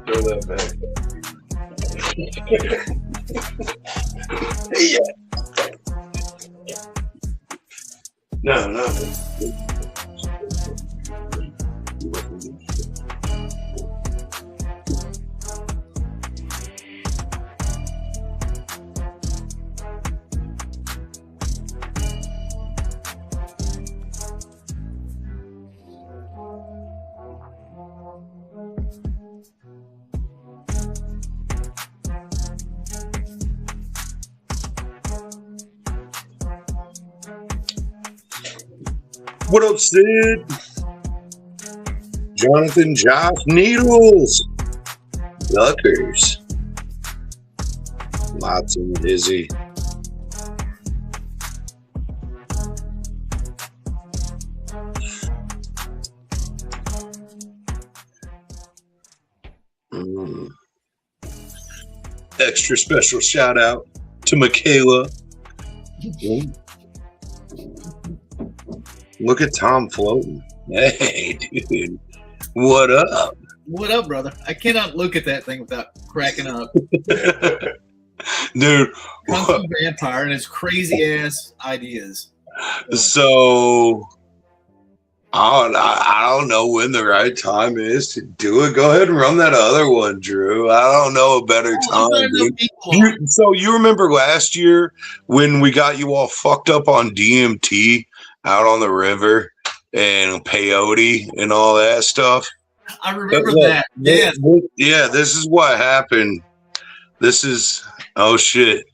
Throw that back. Yeah. No. What up, Sid? Jonathan, Josh, Needles, Duckers, lots of Izzy. Extra special shout out to Michaela. Look at Tom floating. Hey, dude. What up? What up, brother? I cannot look at that thing without cracking up. Dude. Kung Fu Vampire and his crazy ass ideas. So, I don't know when the right time is to do it. Go ahead and run that other one, Drew. I don't know a better time. Dude. So you remember last year when we got you all fucked up on DMT out on the river and peyote and all that stuff? I remember that. Yeah, this is what happened. This is, oh shit.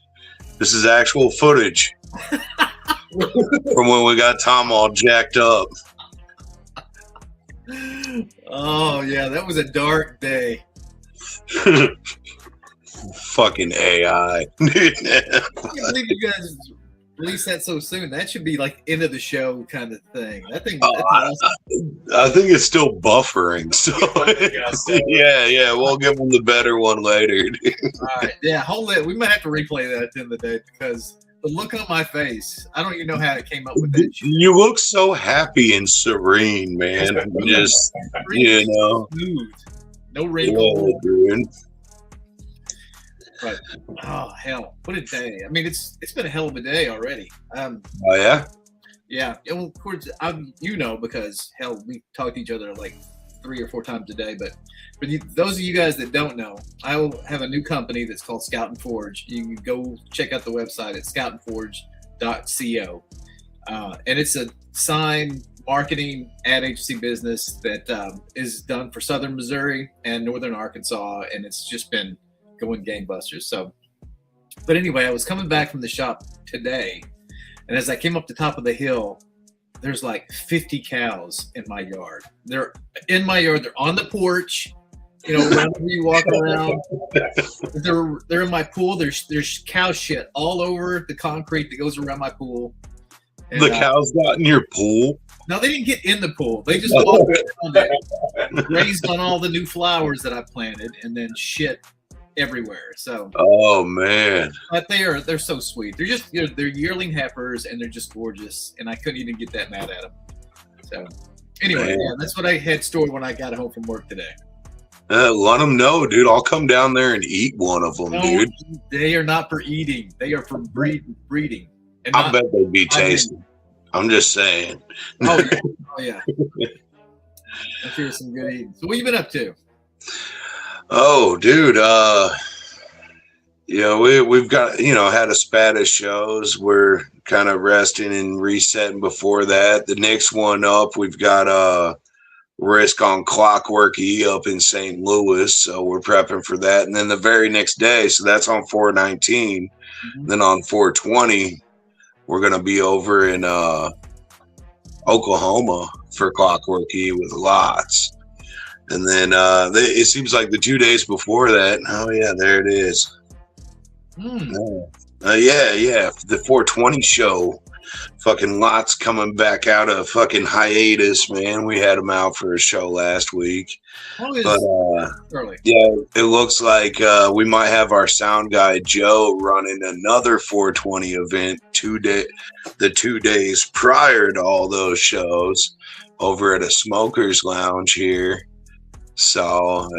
This is actual footage from when we got Tom all jacked up. Oh, yeah, that was a dark day. Fucking AI. I can't believe you guys released that so soon. That should be like end of the show kind of thing. That thing. Awesome. I think it's still buffering. So yeah, we'll give them the better one later. All right, yeah, hold it. We might have to replay that at the end of the day because the look on my face. I don't even know how it came up with that. You look so happy and serene, man. Just smooth, no wrinkles. Yeah, but oh hell, what a day! I mean, it's been a hell of a day already. Oh yeah, yeah. And of course, because hell, we talk to each other like 3 or 4 times a day. But for those of you guys that don't know, I will have a new company that's called Scout and Forge. You can go check out the website at scoutandforge.co, and it's a sign marketing ad agency business that is done for Southern Missouri and Northern Arkansas, and it's just been going gangbusters. So, but anyway, I was coming back from the shop today, and as I came up the top of the hill, there's like 50 cows in my yard. They're in my yard. They're on the porch. Whenever you walk around, they're in my pool. There's cow shit all over the concrete that goes around my pool. And, the cows got in your pool? No, they didn't get in the pool. They just walked around it, grazed on all the new flowers that I planted, and then shit everywhere. So oh man, but they're so sweet. They're just they're yearling heifers and they're just gorgeous, and I couldn't even get that mad at them. So anyway, yeah, that's what I had stored when I got home from work today. Let them know, dude. I'll come down there and eat one of them, dude. They are not for eating. They are for breeding. And I bet they'd be tasty. I'm just saying. Oh yeah. I'm sure some good eating. So what you been up to? Oh, dude, we've got, had a spat of shows. We're kind of resting and resetting before that. The next one up, we've got Risk on Clockwork E up in St. Louis, so we're prepping for that. And then the very next day, so that's on 4/19. Then on 4/20, we're going to be over in Oklahoma for Clockwork E with lots. And then it seems like the 2 days before that, oh yeah, there it is. Yeah. The 420 show. Fucking lots coming back out of fucking hiatus, man. We had him out for a show last week. How But is early? yeah, it looks like we might have our sound guy Joe running another 420 event the 2 days prior to all those shows over at a smokers lounge here. So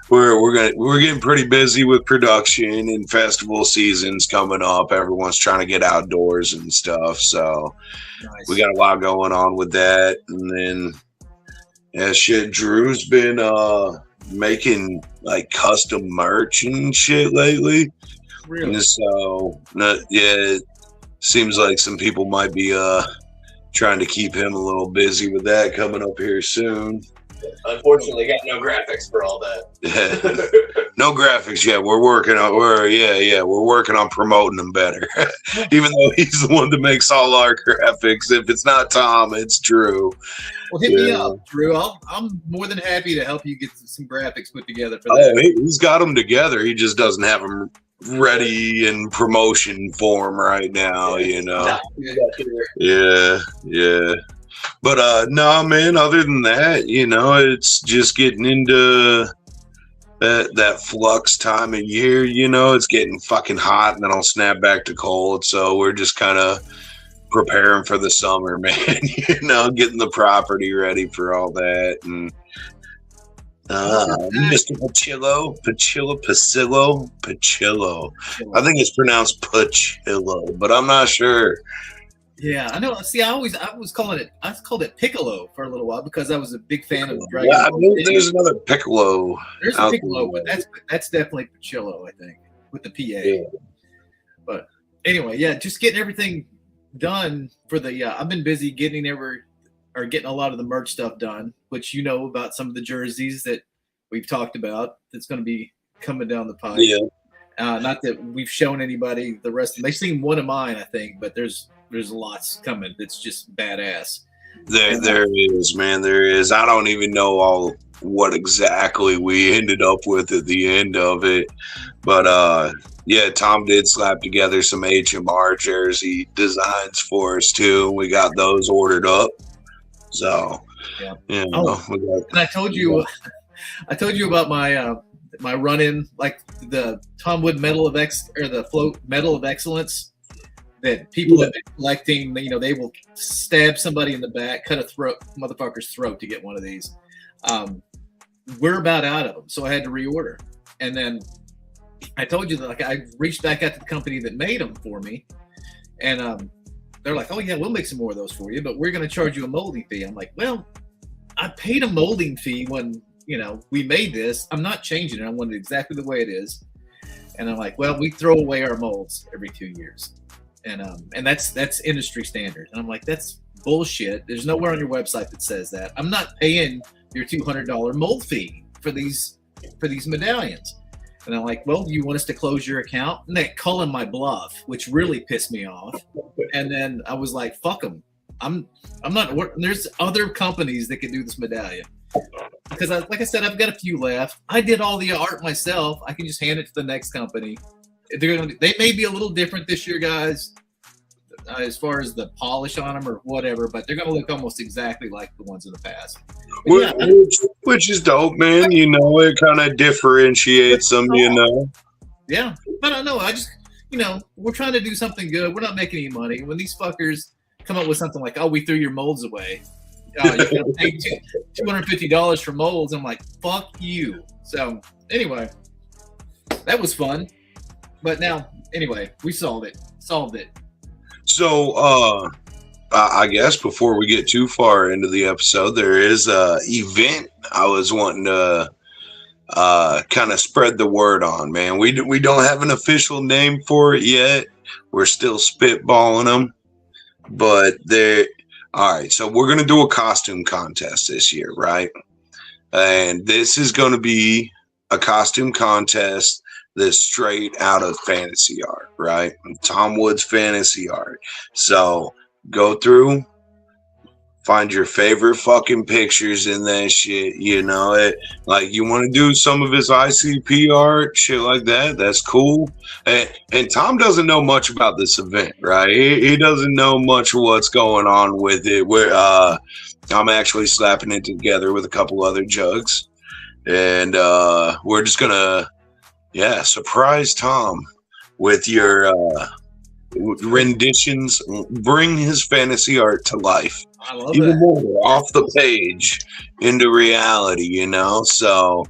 we're getting pretty busy with production and festival seasons coming up. Everyone's trying to get outdoors and stuff. So Nice. we got a lot going on with that. And then shit, Drew's been making like custom merch and shit lately. Really? And so it seems like some people might be trying to keep him a little busy with that coming up here soon. Unfortunately, got no graphics for all that. No graphics yet. We're working on promoting them better. Even though he's the one that makes all our graphics. If it's not Tom, it's Drew. Well, hit me up, Drew. I'm more than happy to help you get some graphics put together for that. He's got them together. He just doesn't have them ready in promotion form right now, you know. Yeah. But no, man, other than that, you know, it's just getting into that flux time of year, you know. It's getting fucking hot and then I'll snap back to cold. So we're just kind of preparing for the summer, man, you know, getting the property ready for all that. And Mr. Pacillo. I think it's pronounced Pacillo, but I'm not sure. Yeah, I know. See, I called it Piccolo for a little while because I was a big fan of Dragon Yeah, I Ball. believe there's another Piccolo. There's a Piccolo, but that's definitely Pacillo, I think, with the PA. Yeah. But anyway, yeah, just getting everything done for the. I've been busy getting a lot of the merch stuff done, which you know about some of the jerseys that we've talked about. That's going to be coming down the pipe. Yeah. Not that we've shown anybody the rest. They've seen one of mine, I think, but there's lots coming. That's just badass. There is, man. There is. I don't even know what exactly we ended up with at the end of it, but yeah, Tom did slap together some HMR jersey designs for us too. We got those ordered up. So yeah. You know, and I told you about my run-in, like the Tom Wood Medal of the Float Medal of Excellence that people have been collecting. You know, they will stab somebody in the back, cut a motherfucker's throat to get one of these. We're about out of them, so I had to reorder. And then I told you that, like, I reached back out to the company that made them for me, and they're like, "Oh yeah, we'll make some more of those for you, but we're going to charge you a molding fee." I'm like, "Well, I paid a molding fee when, you know, we made this. I'm not changing it. I want it exactly the way it is." And I'm like, "Well, we throw away our molds every 2 years, and that's industry standard." And I'm like, "That's bullshit. There's nowhere on your website that says that. I'm not paying your $200 mold fee for these medallions." And I'm like, "Well, you want us to close your account?" And they calling my bluff, which really pissed me off. And then I was like, "Fuck them. I'm not. There's other companies that can do this medallion." Because, like I said, I've got a few left. I did all the art myself. I can just hand it to the next company. They may be a little different this year, guys, as far as the polish on them or whatever, but they're going to look almost exactly like the ones in the past. Which is dope, man. You know, it kind of differentiates them, you know. Yeah, but I know. I just, you know, we're trying to do something good. We're not making any money. When these fuckers come up with something like, "Oh, we threw your molds away. You're going to pay $250 for molds." I'm like, "Fuck you." So anyway, that was fun. But now, anyway, we solved it. So, I guess before we get too far into the episode, there is a event I was wanting to kind of spread the word on, man. We don't have an official name for it yet. We're still spitballing them, but all right. So we're gonna do a costume contest this year, right? And this is gonna be a costume contest that's straight out of fantasy art, right? Tom Wood's fantasy art. So go through, Find your favorite fucking pictures in that shit. You know it. Like you want to do some of his ICP art, shit like that. That's cool. And Tom doesn't know much about this event, right? He doesn't know much of what's going on with it. I'm actually slapping it together with a couple other jugs, and we're just gonna, surprise Tom with your renditions. Bring his fantasy art to life. I love Even that. more off the page into reality, you know. So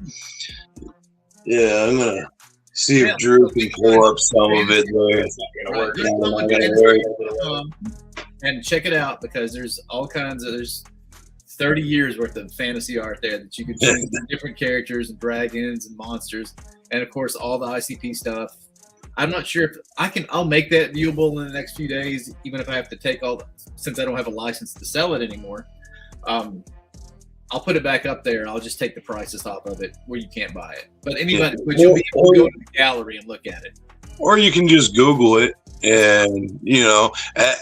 yeah, I'm gonna see if Drew can pull up some of it there. It's not gonna work. Just go Not with gonna fantasy.com and check it out, because there's all kinds of, there's 30 years worth of fantasy art there that you can choose different characters and dragons and monsters, and of course all the ICP stuff. I'm not sure if I'll make that viewable in the next few days, even if I have to take since I don't have a license to sell it anymore. I'll put it back up there. I'll just take the prices off of it where you can't buy it. But anybody, but you'll be able to go to the gallery and look at it. Or you can just Google it, and you know,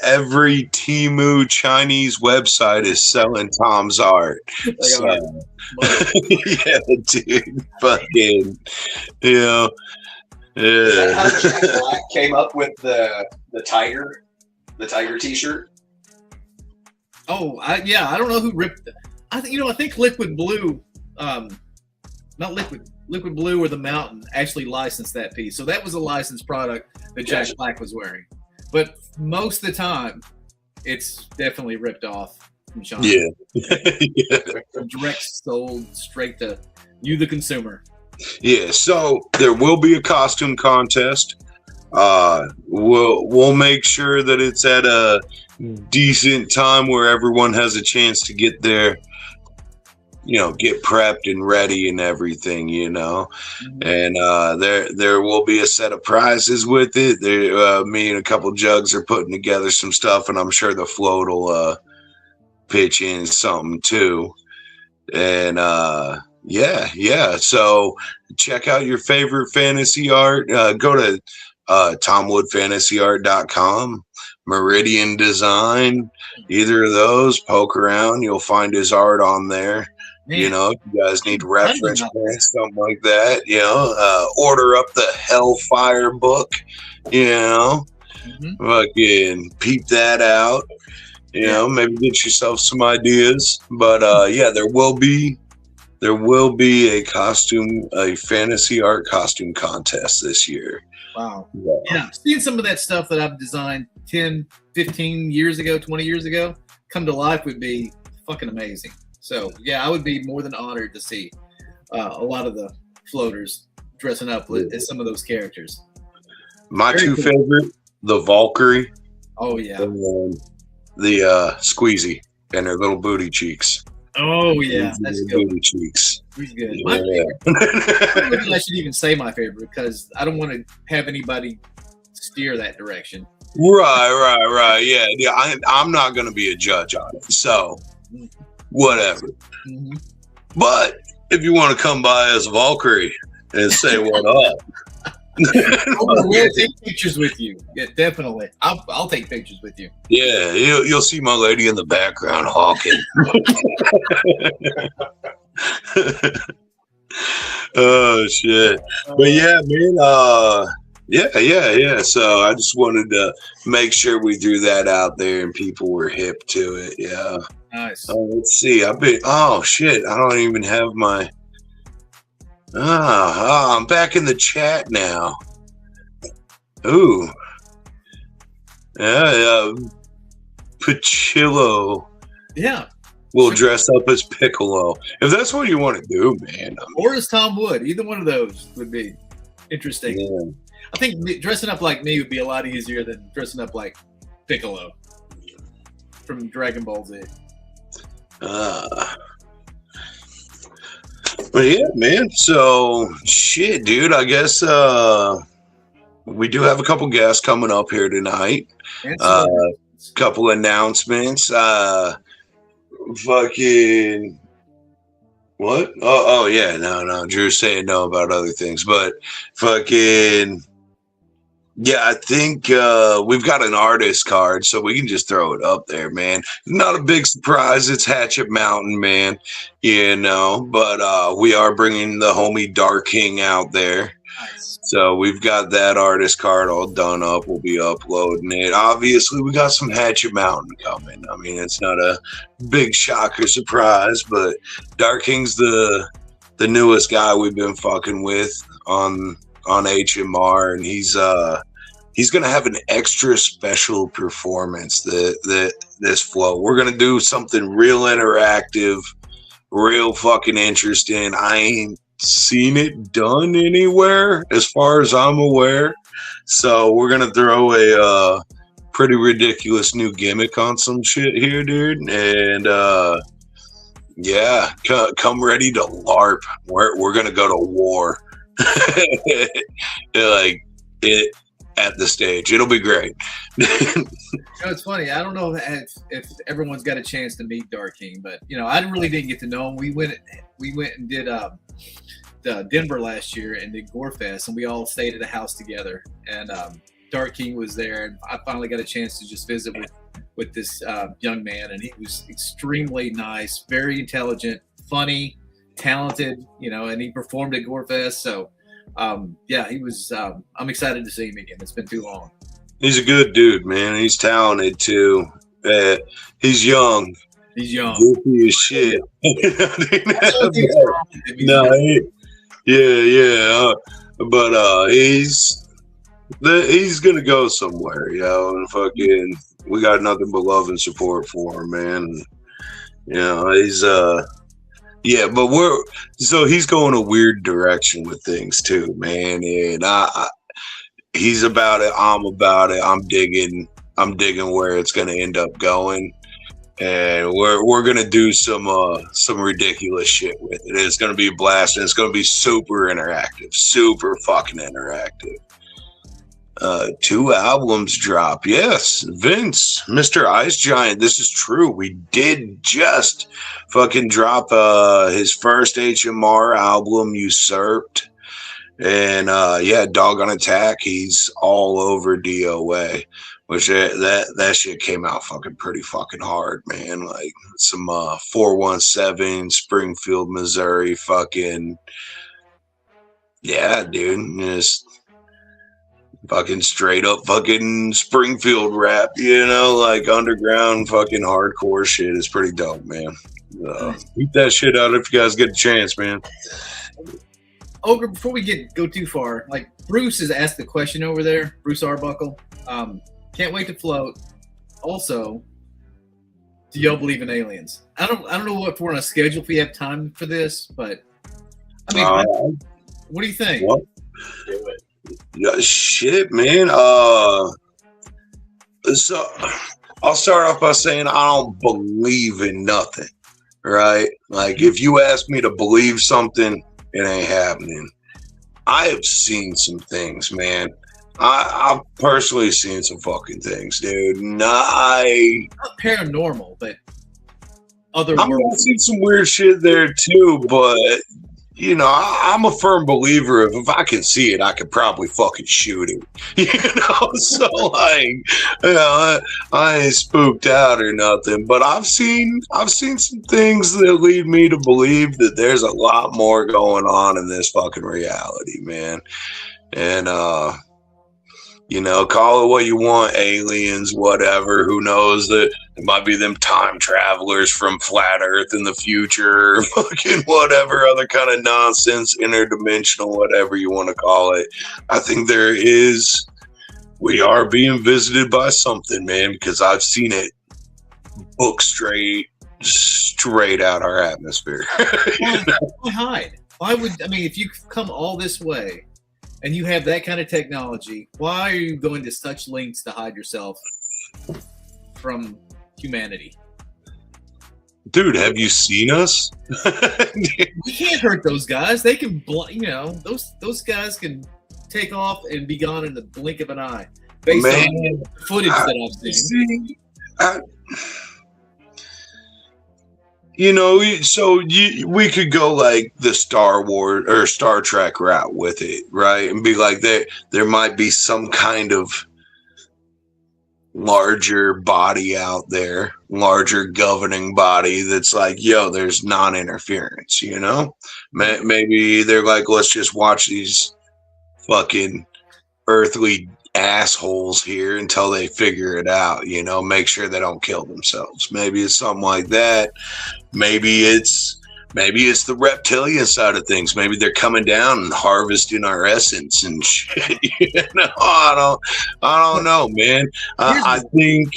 every Temu Chinese website is selling Tom's art. So, yeah, dude, fucking, you know. Is that how Jack Black came up with the tiger T-shirt? Oh, I don't know who ripped it. I think Liquid Blue, not Liquid Blue or the Mountain actually licensed that piece. So that was a licensed product that Jack Black was wearing. But most of the time, it's definitely ripped off from China. Yeah. Direct sold straight to you, the consumer. Yeah, so there will be a costume contest. We'll make sure that it's at a decent time where everyone has a chance to get there, you know, get prepped and ready and everything, you know. And there will be a set of prizes with it. Me and a couple jugs are putting together some stuff, and I'm sure the float will pitch in something too. And yeah. So check out your favorite fantasy art. Go to TomWoodFantasyArt.com, Meridian Design, either of those. Poke around, you'll find his art on there. Man, you know, if you guys need reference points, something like that, you know, order up the Hellfire book, you know, fucking peep that out, you know, maybe get yourself some ideas. But there will be a fantasy art costume contest this year. Wow. Yeah. Seeing some of that stuff that I've designed 10, 15 years ago, 20 years ago, come to life would be fucking amazing. So, yeah, I would be more than honored to see a lot of the floaters dressing up as some of those characters. My Very two cool. favorite, the Valkyrie. Oh, yeah. And the Squeezy and her little booty cheeks. Oh, yeah. That's good. Booty cheeks. He's good. Yeah. My favorite. I don't think I should even say my favorite, because I don't want to have anybody steer that direction. Right. Yeah. I'm not going to be a judge on it. So, whatever. But if you want to come by as a Valkyrie and say what up. We'll take pictures with you. Yeah, definitely. I'll take pictures with you. Yeah, you'll see my lady in the background hawking. Oh shit! But yeah, man. Yeah. So I just wanted to make sure we threw that out there and people were hip to it. Yeah. Nice. Let's see. Oh shit! I don't even have my. I'm back in the chat now. Ooh. Yeah. Pachillo. Yeah. Will dress up as Piccolo. If that's what you want to do, man. Or as Tom Wood. Either one of those would be interesting. Yeah. I think dressing up like me would be a lot easier than dressing up like Piccolo from Dragon Ball Z. But yeah, man. So shit, dude. I guess we do have a couple guests coming up here tonight. Couple announcements. Fucking what? Oh yeah. No. Drew's saying no about other things, but fucking Yeah, I think we've got an artist card, so we can just throw it up there, man. Not a big surprise. It's Hatchet Mountain, man. But we are bringing the homie Dark King out there. Nice. So we've got that artist card all done up. We'll be uploading it. Obviously, we got some Hatchet Mountain coming. I mean, it's not a big shock or surprise, but Dark King's the newest guy we've been fucking with on HMR, and he's gonna have an extra special performance that this flow. We're gonna do something real interactive, real fucking interesting. I ain't seen it done anywhere as far as I'm aware. So we're gonna throw a pretty ridiculous new gimmick on some shit here, dude. And yeah, come ready to LARP. We're gonna go to war. Like it at the stage. It'll be great. It's funny. I don't know if everyone's got a chance to meet Dark King, but I really didn't get to know him. We went and did Denver last year and did Gore Fest, and we all stayed at a house together. And Dark King was there, and I finally got a chance to just visit with this young man, and he was extremely nice, very intelligent, funny, talented, and he performed at Gore Fest. So yeah, he was I'm excited to see him again. It's been too long. He's a good dude, man. He's talented too. He's young. He's young. Goofy as shit. No, yeah. But he's gonna go somewhere, and fucking we got nothing but love and support for him, man. He's yeah, but he's going a weird direction with things too, man. And he's about it. I'm about it. I'm digging where it's gonna end up going. And we're gonna do some ridiculous shit with it. It's gonna be a blast, and it's gonna be super interactive, super fucking interactive. 2 albums drop. Yes, Vince, Mr. Ice Giant. This is true. We did just fucking drop his first HMR album, Usurped. And yeah, Dog on Attack. He's all over DOA, which that shit came out fucking pretty fucking hard, man. Like some 417 Springfield, Missouri, fucking yeah, dude. Just fucking straight up fucking Springfield rap, like underground fucking hardcore shit is pretty dope, man. Keep that shit out if you guys get a chance, man. Ogre, before we go too far, like Bruce has asked the question over there, Bruce Arbuckle. Can't wait to float. Also, do y'all believe in aliens? I don't know if we're on a schedule if we have time for this, but I mean, what do you think? What? Do it. Yeah, shit, man. So I'll start off by saying I don't believe in nothing, right? Like if you ask me to believe something, it ain't happening. I have seen some things, man. I've personally seen some fucking things, dude. Not paranormal, but other. I've seen some weird shit there too, but I'm a firm believer of if I can see it, I could probably fucking shoot it. So like, I ain't spooked out or nothing, but I've seen some things that lead me to believe that there's a lot more going on in this fucking reality, man. And call it what you want, aliens, whatever. Who knows that it might be them time travelers from flat Earth in the future, fucking whatever other kind of nonsense, interdimensional, whatever you want to call it. I think we are being visited by something, man, because I've seen it book straight out our atmosphere. Why hide? If you come all this way and you have that kind of technology, why are you going to such lengths to hide yourself from humanity? Dude, have you seen us? We can't hurt those guys. They can, those guys can take off and be gone in the blink of an eye. Based on the footage that I've seen. You know, we could go like the Star Wars or Star Trek route with it, right? And be like, there might be some kind of larger body out there, larger governing body that's like, yo, there's non-interference, you know? Maybe they're like, let's just watch these fucking earthly assholes here until they figure it out, you know, make sure they don't kill themselves. Maybe it's something like that. Maybe it's the reptilian side of things. Maybe they're coming down and harvesting our essence and shit. You know, I don't know, man. I think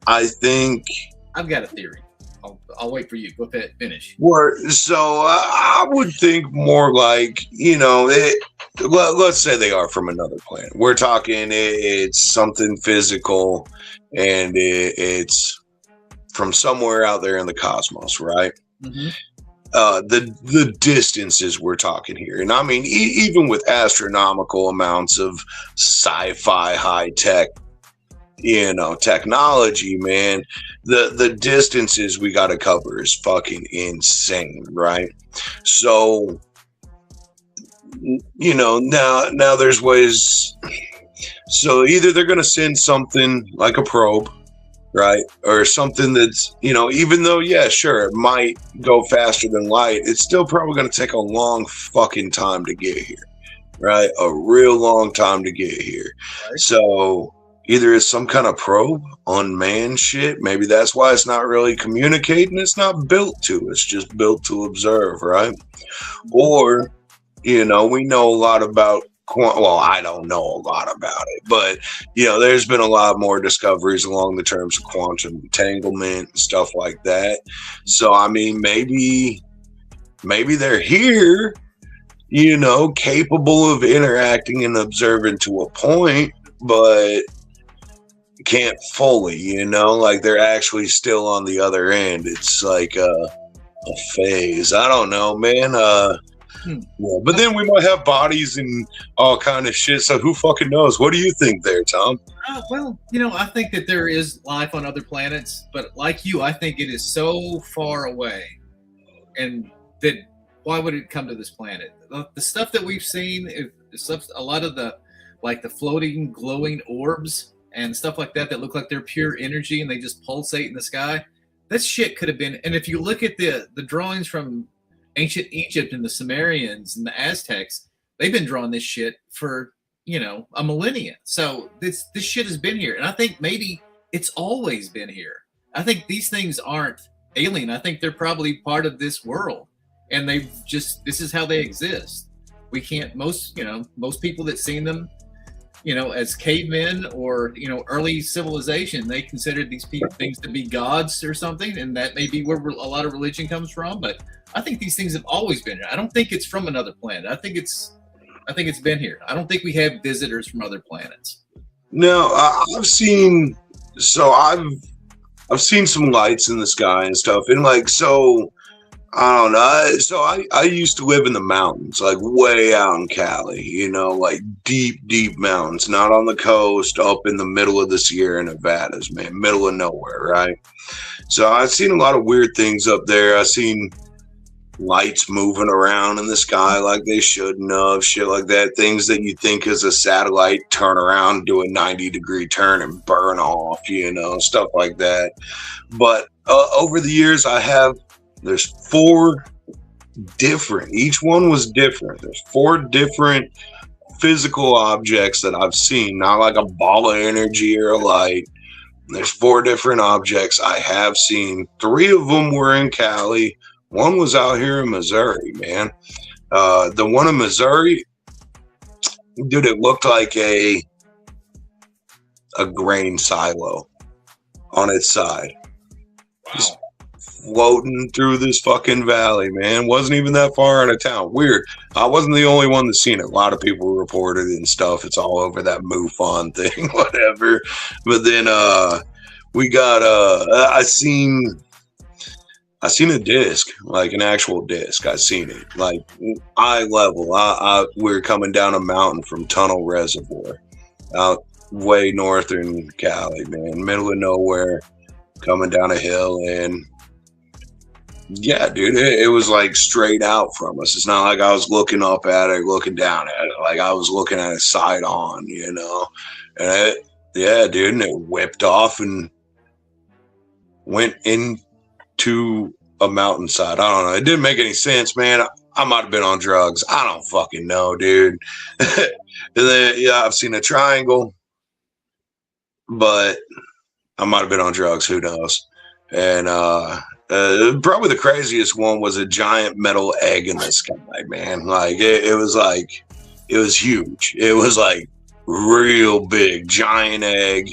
I've got a theory. I'll wait for you. Go ahead, finish. I would think more like, you know, let's say they are from another planet. We're talking it's something physical, and it's from somewhere out there in the cosmos, right? Mm-hmm. The distances we're talking here, and I mean, even with astronomical amounts of sci-fi, high tech, you know, technology, man, the distances we got to cover is fucking insane, right? So, you know, now there's ways. So either they're going to send something like a probe, right? Or something that's, you know, even though, yeah, sure, it might go faster than light, it's still probably going to take a long fucking time to get here, right? A real long time to get here. Right. So either it's some kind of probe, unmanned shit. Maybe that's why it's not really communicating. It's not built to. It's just built to observe, right? Or, you know, we know a lot about well, I don't know a lot about it, but, you know, there's been a lot more discoveries along the terms of quantum entanglement and stuff like that. So, I mean, maybe they're here, you know, capable of interacting and observing to a point, but can't fully, you know, like they're actually still on the other end. It's like a phase. I don't know, man. Yeah, but then we might have bodies and all kind of shit. So who fucking knows? What do you think there, Tom? Well, you know, I think that there is life on other planets, but like you, I think it is so far away, and that why would it come to this planet? The stuff that we've seen, a lot of the like the floating, glowing orbs and stuff like that look like they're pure energy and they just pulsate in the sky. That shit could have been. And if you look at the drawings from ancient Egypt and the Sumerians and the Aztecs, they've been drawing this shit for, you know, a millennia. So this shit has been here. And I think maybe it's always been here. I think these things aren't alien. I think they're probably part of this world. And this is how they exist. We can't, most people that seen them, you know, as cavemen or, you know, early civilization, they considered these things to be gods or something. And that may be where a lot of religion comes from. But I think these things have always been here. I don't think it's from another planet. I think it's been here. I don't think we have visitors from other planets. No, I've seen some lights in the sky and stuff. And like, so I don't know. So I used to live in the mountains, like way out in Cali, you know, like deep mountains, not on the coast, up in the middle of the Sierra Nevadas, man, middle of nowhere, right? So I've seen a lot of weird things up there. I've seen lights moving around in the sky like they shouldn't have, shit like that. Things that you think is a satellite turn around, do a 90-degree turn and burn off, you know, stuff like that. But over the years, there's 4 different, each one was different. There's 4 different physical objects that I've seen, not like a ball of energy or a light. There's 4 different objects I have seen. 3 of them were in Cali. 1 was out here in Missouri, man. The one in Missouri, dude, it looked like a grain silo on its side. Wow. Just floating through this fucking valley, man. Wasn't even that far out of town. Weird. I wasn't the only one that's seen it. A lot of people reported it and stuff. It's all over that MUFON thing, whatever. But then we got I seen a disc, like an actual disc. I seen it, like eye level. We're coming down a mountain from Tunnel Reservoir, out way northern Cali, man, middle of nowhere, coming down a hill, and Yeah, dude, it was like straight out from us. It's not like I was looking up at it, looking down at it. Like I was looking at it side on, you know. And yeah, dude, and it whipped off and went into a mountainside. I don't know. It didn't make any sense, man. I might have been on drugs. I don't fucking know, dude. Yeah, I've seen a triangle, but I might have been on drugs. Who knows? And probably the craziest one was a giant metal egg in the sky, man. Like it was huge. It was like real big, giant egg.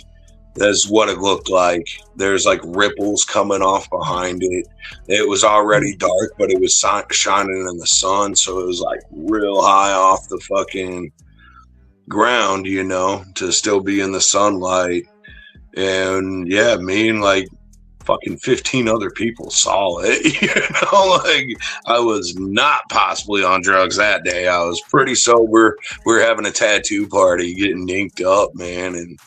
That's what it looked like. There's like ripples coming off behind it. It was already dark, but it was shining in the sun, so it was like real high off the fucking ground, you know, to still be in the sunlight. And yeah, me and like fucking 15 other people saw it. You know, like I was not possibly on drugs that day. I was pretty sober. We were having a tattoo party, getting inked up, man, and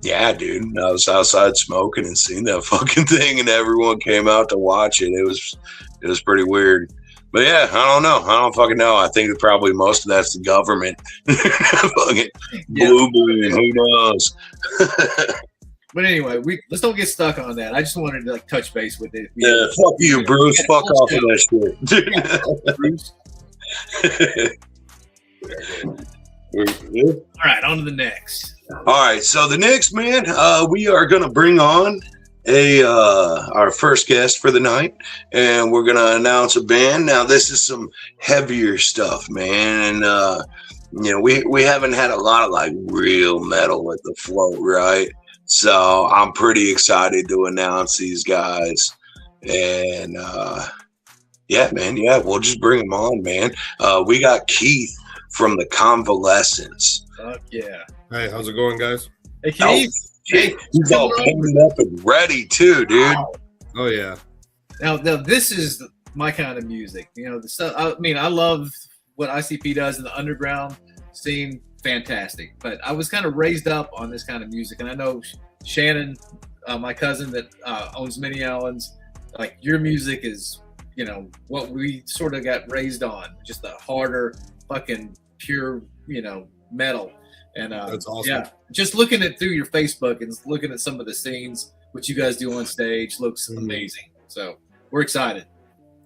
yeah, dude, I was outside smoking and seeing that fucking thing, and everyone came out to watch it. It was pretty weird. But yeah, I don't know. I don't fucking know. I think that probably most of that's the government. Fucking blue balloon, who knows? But anyway, let's don't get stuck on that. I just wanted to like touch base with it. Yeah, fuck you, Bruce. Fuck off of that shit. All right, on to the next. All right, so the next, man, we are gonna bring on our first guest for the night, and we're gonna announce a band. Now, this is some heavier stuff, man, and you know, we haven't had a lot of like real metal at the float, right? So I'm pretty excited to announce these guys, and yeah, man, yeah, we'll just bring them on, man. We got Keith from the Convalescents. Fuck yeah. Hey, how's it going, guys? Hey, Keith. Hey, he's all painted up and ready too, dude. Wow. Oh yeah. Now this is my kind of music. You know, the stuff. I mean, I love what ICP does in the underground scene. Fantastic. But I was kind of raised up on this kind of music, and I know Shannon, my cousin that owns Mini Allens, like your music is, you know, what we sort of got raised on, just the harder, fucking pure, you know, metal. And that's awesome. Yeah, just looking at through your Facebook and looking at some of the scenes, what you guys do on stage looks amazing. So we're excited.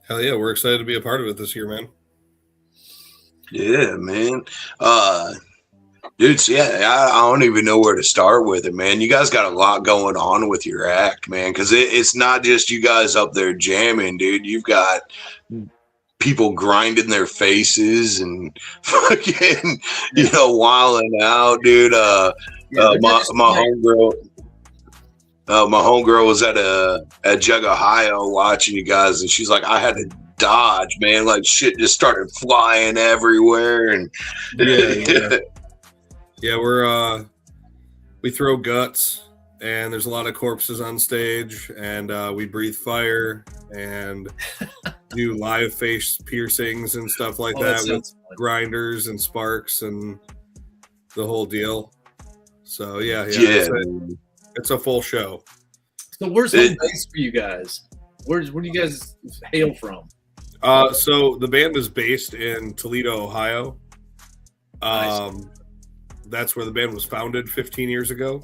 Hell yeah, we're excited to be a part of it this year, man. Yeah, man. Dude, so yeah, I don't even know where to start with it, man. You guys got a lot going on with your act, man, because it's not just you guys up there jamming, dude. You've got people grinding their faces and fucking, you know, wilding out, dude. My homegirl was at Jug, Ohio watching you guys, and she's like, I had to dodge, man. Like shit just started flying everywhere, and yeah, we throw guts, and there's a lot of corpses on stage, and we breathe fire and do live face piercings and stuff like that with grinders and sparks and the whole deal. So yeah. It's a full show. So where's home base for you guys? Where do you guys hail from? So the band is based in Toledo, Ohio. Nice. That's where the band was founded 15 years ago.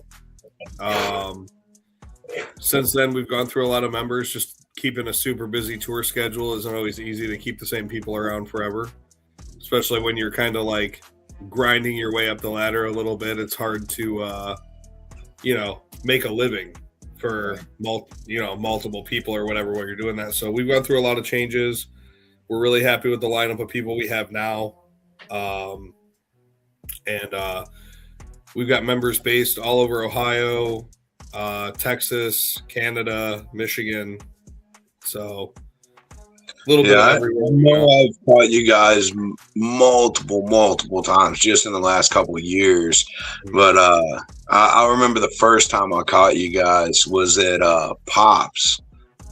Since then, we've gone through a lot of members. Just keeping a super busy tour schedule isn't always easy to keep the same people around forever, especially when you're kind of like grinding your way up the ladder a little bit. It's hard to, make a living for multiple people or whatever while you're doing that. So we've gone through a lot of changes. We're really happy with the lineup of people we have now. And we've got members based all over Ohio, Texas, Canada, Michigan. So a little bit of everywhere. I know I've caught you guys multiple times just in the last couple of years. But I remember the first time I caught you guys was at Pops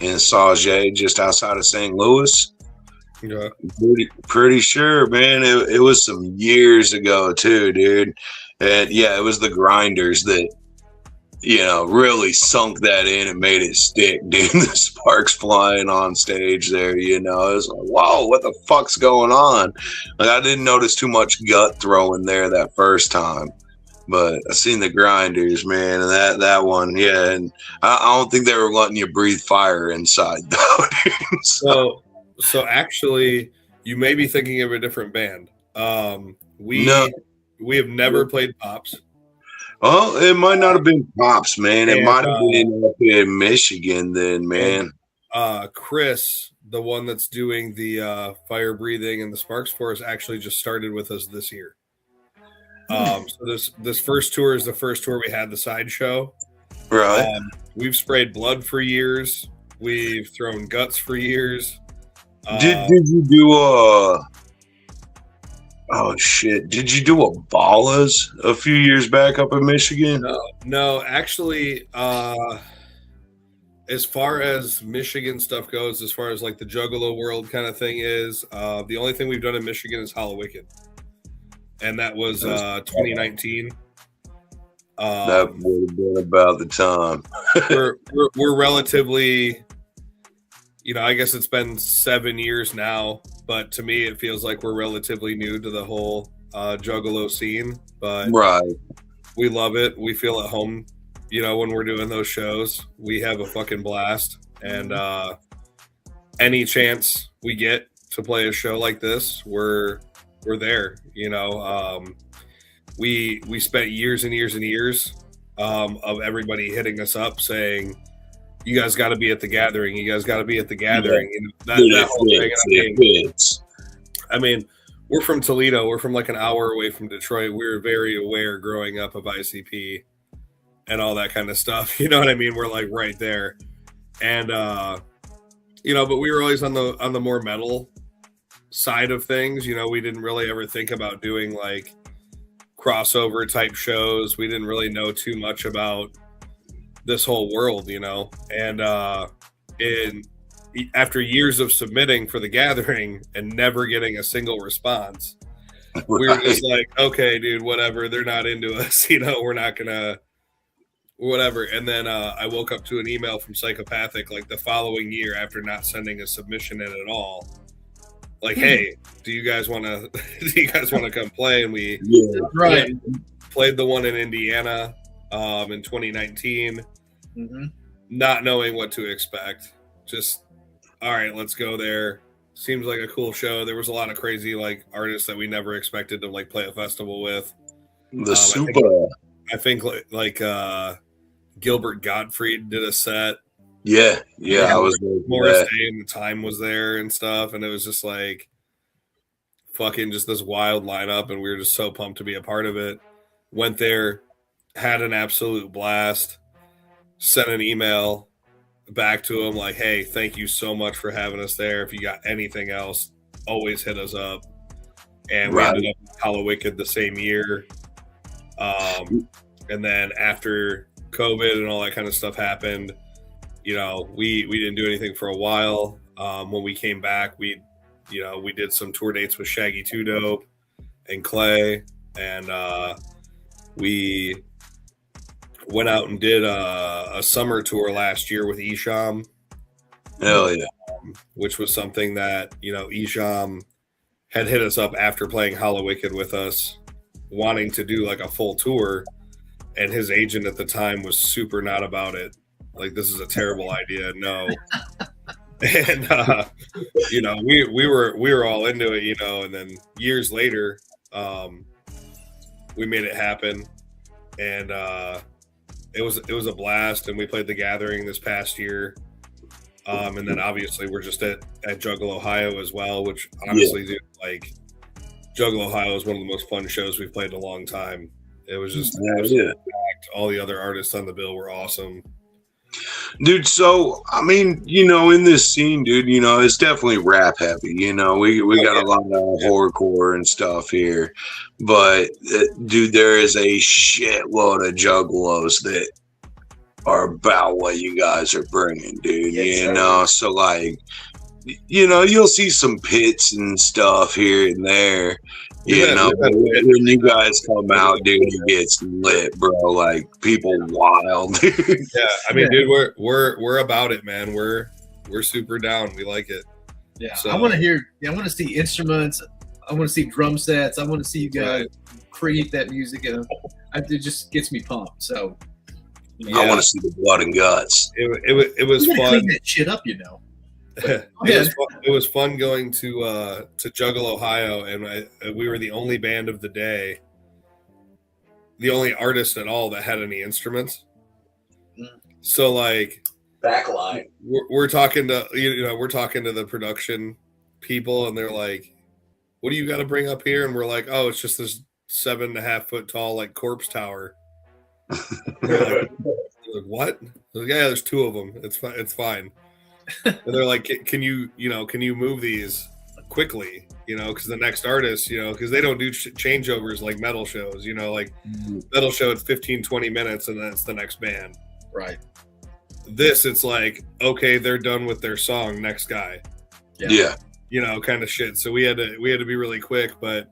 in Sauget, just outside of St. Louis. Yeah. Pretty sure, man. It was some years ago too, dude. And yeah, it was the Grinders that really sunk that in and made it stick, dude. The sparks flying on stage there, it was like, whoa, what the fuck's going on? Like, I didn't notice too much gut throwing there that first time, but I seen the grinders, man, and that one, yeah. And I don't think they were letting you breathe fire inside though. So actually, you may be thinking of a different band. We have never played Pops. Well, it might not have been Pops, man. It might have been up in Michigan then, man. Chris, the one that's doing the fire breathing and the sparks for us, actually just started with us this year. So this first tour is the first tour we had, the sideshow. Right. We've sprayed blood for years. We've thrown guts for years. Did you do oh shit! Did you do a Ballas a few years back up in Michigan? No, actually, as far as Michigan stuff goes, as far as like the Juggalo world kind of thing is, the only thing we've done in Michigan is Hollow Wicked, and that was 2019. That would have been about the time. we're relatively, I guess it's been 7 years now, but to me it feels like we're relatively new to the whole Juggalo scene. But right, we love it. We feel at home, when we're doing those shows. We have a fucking blast, and any chance we get to play a show like this, we're there. We spent years and years and years of everybody hitting us up saying, you guys got to be at the gathering. You guys got to be at the gathering. Yeah. That whole thing. I mean, we're from Toledo. We're from like an hour away from Detroit. We were very aware growing up of ICP and all that kind of stuff. You know what I mean? We're like right there. And, but we were always on the more metal side of things. We didn't really ever think about doing like crossover type shows. We didn't really know too much about this whole world, and after years of submitting for the gathering and never getting a single response, right. We were just like, okay, dude, whatever, they're not into us, we're not gonna whatever. And then I woke up to an email from Psychopathic like the following year after not sending a submission in at all, like, hey, do you guys want to come play? And we played the one in Indiana in 2019, not knowing what to expect. Just, all right, let's go there. Seems like a cool show. There was a lot of crazy like artists that we never expected to like play a festival with. I think like Gilbert Gottfried did a set. Yeah, I was Morris Day and the Time was there and stuff, and it was just like fucking just this wild lineup, and we were just so pumped to be a part of it. Went there, had an absolute blast. Sent an email back to him like, hey, thank you so much for having us there. If you got anything else, always hit us up. And we ended up in Hollow Wicked the same year. And then after COVID and all that kind of stuff happened, we didn't do anything for a while. When we came back, we did some tour dates with Shaggy Two Dope and Clay, and we went out and did a summer tour last year with Isham. Hell yeah. Which was something that, Isham had hit us up after playing Hollow Wicked with us, wanting to do like a full tour. And his agent at the time was super not about it. Like, this is a terrible idea. No. And, we were all into it, and then years later, we made it happen. And, it was a blast, and we played the gathering this past year. And then obviously we're just at Juggalo Ohio as well, which honestly, dude, like Juggalo Ohio is one of the most fun shows we've played in a long time. It was just absolutely packed. All the other artists on the bill were awesome. Dude, so I mean, in this scene, dude, it's definitely rap heavy. We got a lot of horrorcore and stuff here, but dude, there is a shitload of juggalos that are about what you guys are bringing, dude. So like, you know, you'll see some pits and stuff here and there. We've had When you guys come out, dude, it gets lit, bro. Like people wild. Yeah, I mean, dude, we're about it, man. We're super down. We like it. Yeah, So, I want to hear. Yeah, I want to see instruments. I want to see drum sets. I want to see you guys create that music, and it just gets me pumped. So, yeah. I want to see the blood and guts. It was fun. Clean that shit up, you know. It was fun going to Juggle, Ohio, and we were the only band of the day, the only artist at all that had any instruments. So like backline, we're talking to we're talking to the production people, and they're like, "What do you got to bring up here?" And we're like, "Oh, it's just this 7.5 foot tall like corpse tower." They're like, "What?" Like, yeah, there's 2 of them. It's fine. And they're like, can you move these quickly, because the next artist, because they don't do changeovers like metal shows, like metal show, it's 15-20 minutes and then it's the next band. Right. This, it's like, okay, they're done with their song, next guy. Yeah. Kind of shit. So we had to be really quick, but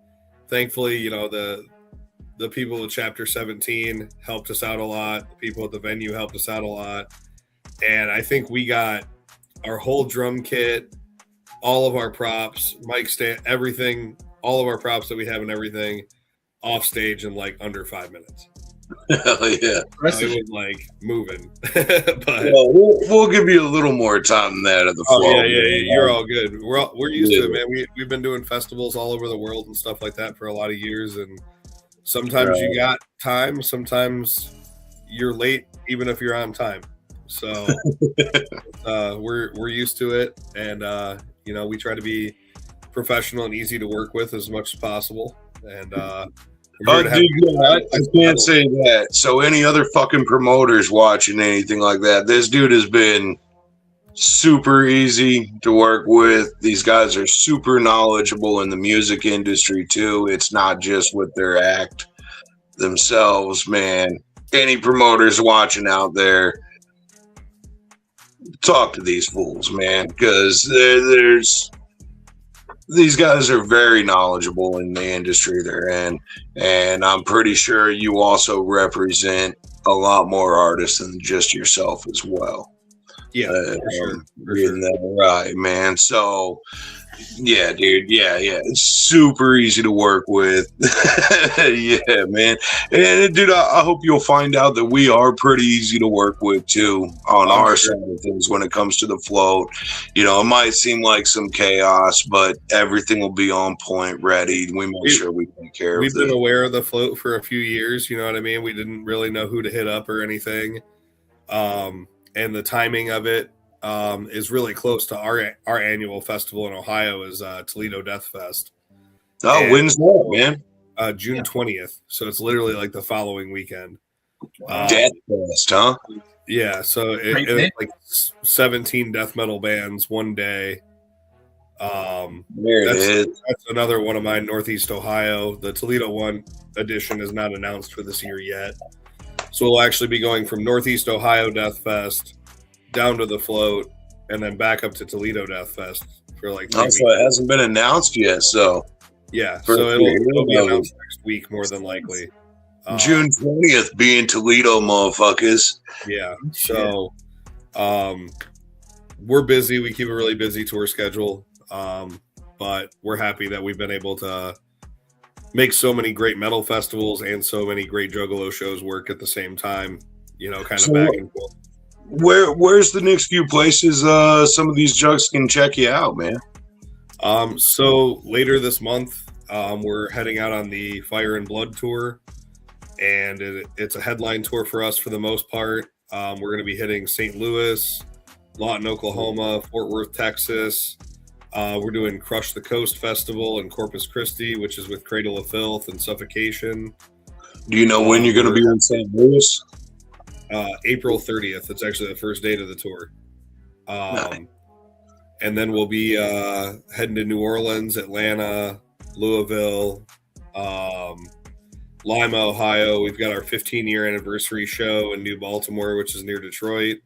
thankfully, the people at Chapter 17 helped us out a lot. The people at the venue helped us out a lot. And I think we got our whole drum kit, all of our props, mic stand, everything, all of our props that we have and everything off stage in like under 5 minutes. Hell yeah. It was like moving. But we'll give you a little more time than that at the flow. Oh, yeah. You're all good. We're used to it, man. We've been doing festivals all over the world and stuff like that for a lot of years. And sometimes you got time, sometimes you're late, even if you're on time. So we're used to it, and we try to be professional and easy to work with as much as possible. And I can't say that. So any other fucking promoters watching anything like that, this dude has been super easy to work with. These guys are super knowledgeable in the music industry too. It's not just with their act themselves, man. Any promoters watching out there, talk to these fools, man, because these guys are very knowledgeable in the industry they're in, and I'm pretty sure you also represent a lot more artists than just yourself as well. Yeah, for sure. That right, man. So yeah, dude. Yeah. It's super easy to work with. Yeah, man. And dude, I hope you'll find out that we are pretty easy to work with too on our side of things when it comes to the float. It might seem like some chaos, but everything will be on point, ready. We make sure we take care of it. We've been aware of the float for a few years. You know what I mean? We didn't really know who to hit up or anything. And the timing of it is really close to our annual festival in Ohio is Toledo Death Fest. Oh, when's that, man? June 20th. So it's literally like the following weekend. Death Fest, huh? Yeah. So it's like 17 death metal bands one day. That's another one of mine, Northeast Ohio. The Toledo one edition is not announced for this year yet. So we'll actually be going from Northeast Ohio Death Fest down to the float and then back up to Toledo Death Fest for like 3 weeks. So it hasn't been announced yet. So yeah, so it'll be announced next week more than likely. June 20th being Toledo, motherfuckers. Yeah. So we're busy. We keep a really busy tour schedule. But we're happy that we've been able to make so many great metal festivals and so many great Juggalo shows work at the same time, kind of back and forth. Where's the next few places some of these jugs can check you out, man? So later this month, we're heading out on the Fire and Blood tour, and it's a headline tour for us for the most part. We're going to be hitting St. Louis, Lawton, Oklahoma, Fort Worth, Texas. We're doing Crush the Coast Festival in Corpus Christi, which is with Cradle of Filth and Suffocation. Do you know when you're going to be in St. Louis? April 30th. It's actually the first date of the tour. Nice. And then we'll be heading to New Orleans, Atlanta, Louisville, Lima, Ohio. We've got our 15-year anniversary show in New Baltimore, which is near Detroit.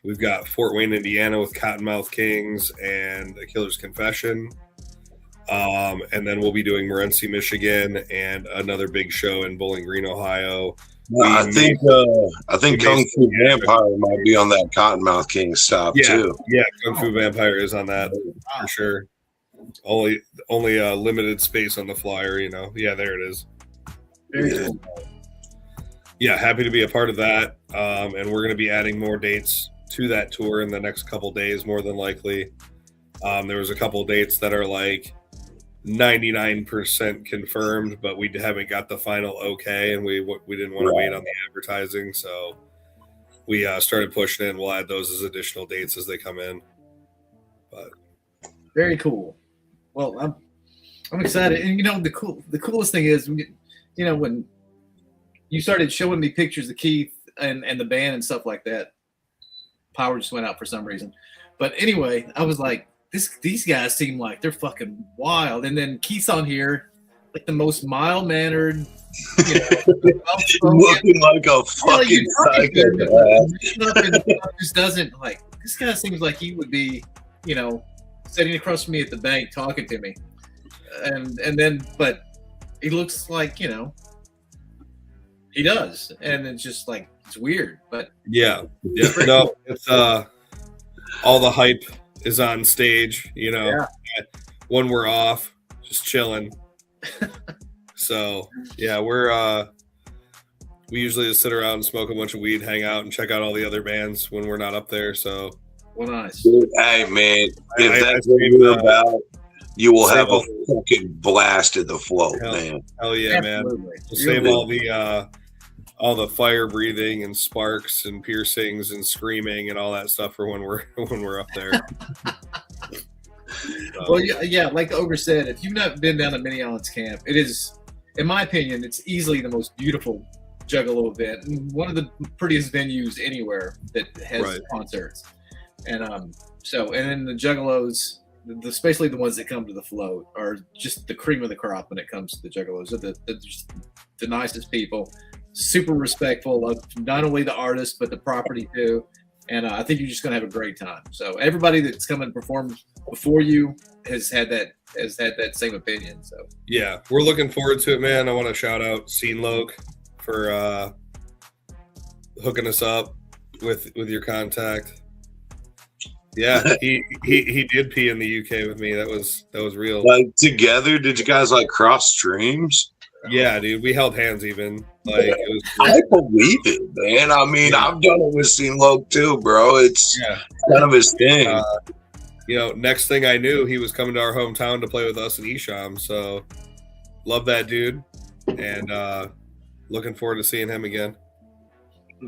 We've got Fort Wayne, Indiana with Cottonmouth Kings and A Killer's Confession. And then we'll be doing Morenci, Michigan, and another big show in Bowling Green, Ohio. I think Kung Fu Vampire might be on that Cottonmouth King stop too. Yeah, Kung Fu Vampire is on that for sure. Only limited space on the flyer, you know. Yeah, there it is. Very cool. Yeah, happy to be a part of that. And we're going to be adding more dates to that tour in the next couple days, more than likely. There was a couple dates that are like 99% confirmed, but we haven't got the final okay, and we didn't want to wait on the advertising, so we started pushing it. We'll add those as additional dates as they come in. But very cool. Well, I'm excited, and you know the coolest thing is, you know, when you started showing me pictures of Keith and the band and stuff like that, power just went out for some reason. But anyway, I was like, these guys seem like they're fucking wild. And then Keith's on here, like the most mild-mannered, you know, looking like a fucking psychopath. Just doesn't, like, this guy seems like he would be, you know, sitting across from me at the bank talking to me. And then, but he looks like, you know, he does. And it's just like, it's weird, but yeah. No, it's all the hype is on stage, you know, when we're off, just chilling. So yeah, we usually just sit around and smoke a bunch of weed, hang out, and check out all the other bands when we're not up there. So well, nice. Dude, hey man, if that's what you're about, you will have a fucking blast at the float, man. Hell yeah, absolutely, man. We'll save all the fire breathing and sparks and piercings and screaming and all that stuff for when we're up there. Well, yeah, like the Ogre said, if you've not been down to Mini Islands Camp, it is, in my opinion, it's easily the most beautiful Juggalo event and one of the prettiest venues anywhere that has concerts. And and then the Juggalos, especially the ones that come to the float, are just the cream of the crop when it comes to the Juggalos. They're just the nicest people. Super respectful of not only the artist but the property too, and I think you're just gonna have a great time. So everybody that's come and performed before you has had that same opinion. So yeah, we're looking forward to it, man. I want to shout out Scene Loc for hooking us up with your contact. Yeah, he did pee in the UK with me. That was real. Like together, did you guys like cross streams? Yeah, dude, we held hands even. Like it was. I believe it, man. I mean, I've done it with Scene Loc too, bro. It's kind of his thing. You know, next thing I knew, he was coming to our hometown to play with us in Isham. So, love that dude, and looking forward to seeing him again.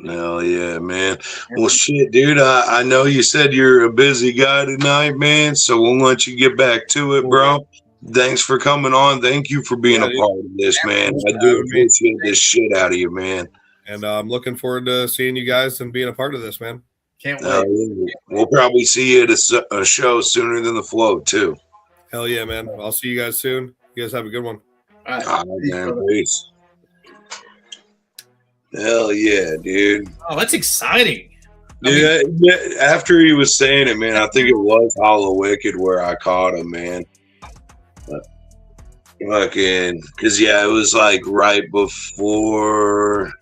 Hell yeah, man. Well, shit, dude. I know you said you're a busy guy tonight, man. So we'll let you get back to it, bro. Thanks for coming on. Thank you for being a part of this, man. I do appreciate this shit out of you, man. And I'm looking forward to seeing you guys and being a part of this, man. Can't wait. We'll probably see you at a show sooner than the float, too. Hell yeah, man. I'll see you guys soon. You guys have a good one. All right, man. Peace. Hell yeah, dude. Oh, that's exciting. Yeah, after he was saying it, man, I think it was Hollow Wicked where I caught him, man. Fucking, because it was like right before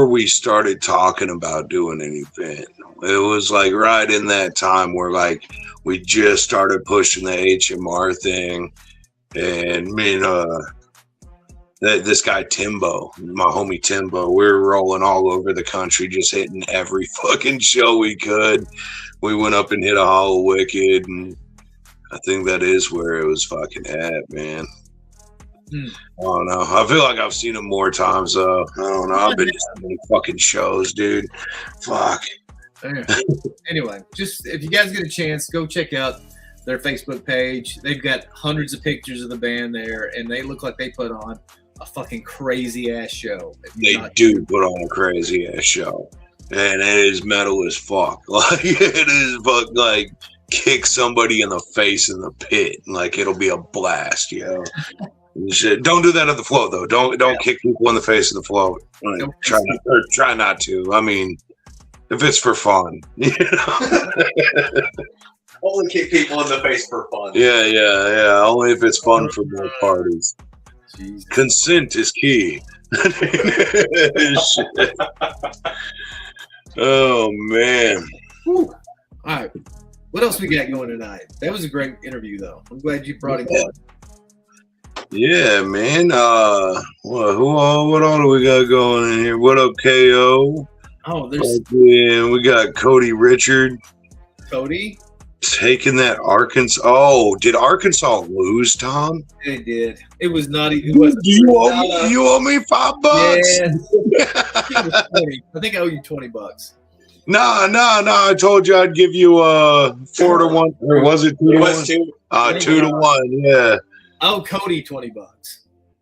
we started talking about doing an event. It was like right in that time where like we just started pushing the HMR thing, and me and this guy Timbo, my homie Timbo, we were rolling all over the country, just hitting every fucking show we could. We went up and hit a Hollow Wicked, and I think that is where it was fucking at, man. I don't know. I feel like I've seen him more times, though. I don't know. I've been to so many fucking shows, dude. Fuck. Anyway, just if you guys get a chance, go check out their Facebook page. They've got hundreds of pictures of the band there, and they look like they put on a fucking crazy ass show. They do put on a crazy ass show, and it is metal as fuck. Like it is, fuck, like kick somebody in the face in the pit. Like it'll be a blast, yo. Shit. Don't do that at the float though. Don't kick people in the face of the float. Like, try not to. I mean, if it's for fun, you know. Only kick people in the face for fun. Yeah. Only if it's fun for both parties. Jesus. Consent is key. Shit. Oh man. Whew. All right. What else we got going tonight? That was a great interview, though. I'm glad you brought it on. Yeah, man. What all do we got going in here? What up, KO? Oh, there's we got Cody Richard Cody. taking that Arkansas. Oh, did Arkansas lose, Tom? It did. It was not even. Do you owe me $5? Yeah. I think I owe you $20. No. I told you I'd give you 4-1, or was it 2-1? 2-1. Yeah. Oh, Cody, $20.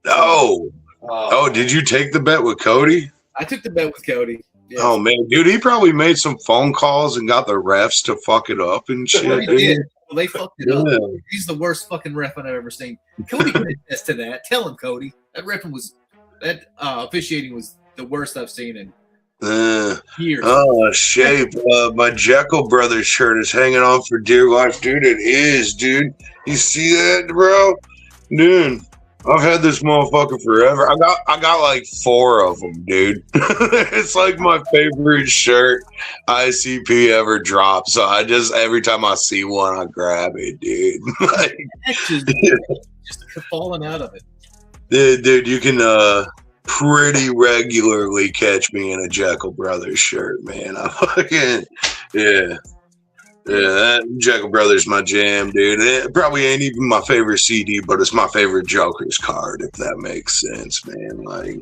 Oh, did you take the bet with Cody? I took the bet with Cody. Yes. Oh man, dude, he probably made some phone calls and got the refs to fuck it up and shit. Well, he did. Well, they fucked it up. He's the worst fucking ref I've ever seen. Cody can attest to that. Tell him, Cody. That officiating was the worst I've seen in years. Oh, shape. My Jekyll Brothers shirt is hanging on for dear life, dude. It is, dude. You see that, bro? Dude, I've had this motherfucker forever. I got like 4 of them, dude. It's like my favorite shirt ICP ever dropped. So I just, every time I see one, I grab it, dude. Like, just falling out of it. Dude, you can pretty regularly catch me in a Jekyll Brothers shirt, man. I fucking, yeah. That Jekyll Brothers my jam, dude. It probably ain't even my favorite CD, but it's my favorite Joker's card, if that makes sense, man. Like,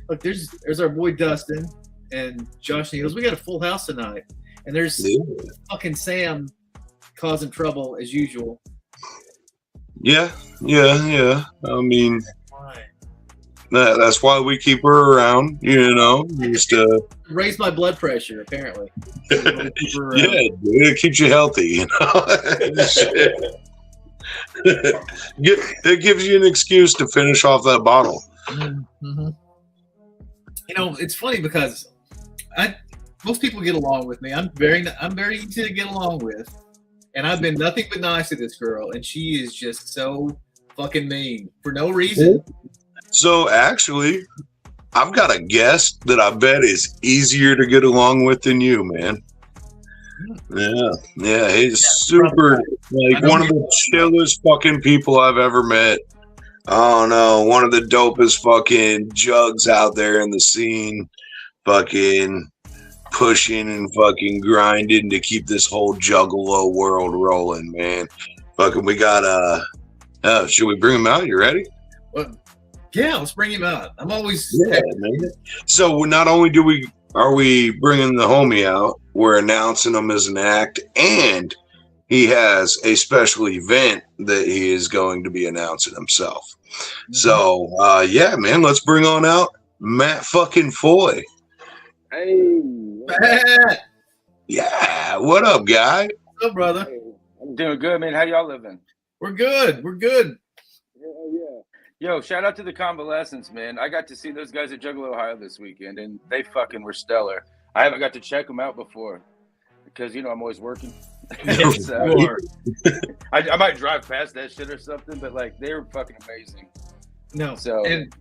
look, there's our boy Dustin and Josh Needles. We got a full house tonight, and there's fucking Sam causing trouble as usual. Yeah. I mean, that's why we keep her around, you know, just to raise my blood pressure, apparently. Yeah, dude, it keeps you healthy, you know. It gives you an excuse to finish off that bottle. Mm-hmm. You know, it's funny because most people get along with me. I'm very easy to get along with, and I've been nothing but nice to this girl, and she is just so fucking mean for no reason. So actually, I've got a guest that I bet is easier to get along with than you, man. Yeah, he's super, like, one of the chillest fucking people I've ever met. Oh no, one of the dopest fucking jugs out there in the scene, fucking pushing and fucking grinding to keep this whole juggalo world rolling, man. Fucking, we got should we bring him out? You ready? Well, yeah, let's bring him out. I'm always man. So not only are we bringing the homie out, we're announcing him as an act, and he has a special event that he is going to be announcing himself. Mm-hmm. So yeah, man, let's bring on out Matt fucking Foy. Hey, Matt. Yeah, what up, guy? What's up, brother? Hey, I'm doing good, man. How y'all living? We're good. Yeah. Yo, shout out to the Convalescents, man. I got to see those guys at Juggalo Ohio this weekend, and they fucking were stellar. I haven't got to check them out before because, you know, I'm always working. So, I might drive past that shit or something, but, like, they were fucking amazing. No. So, and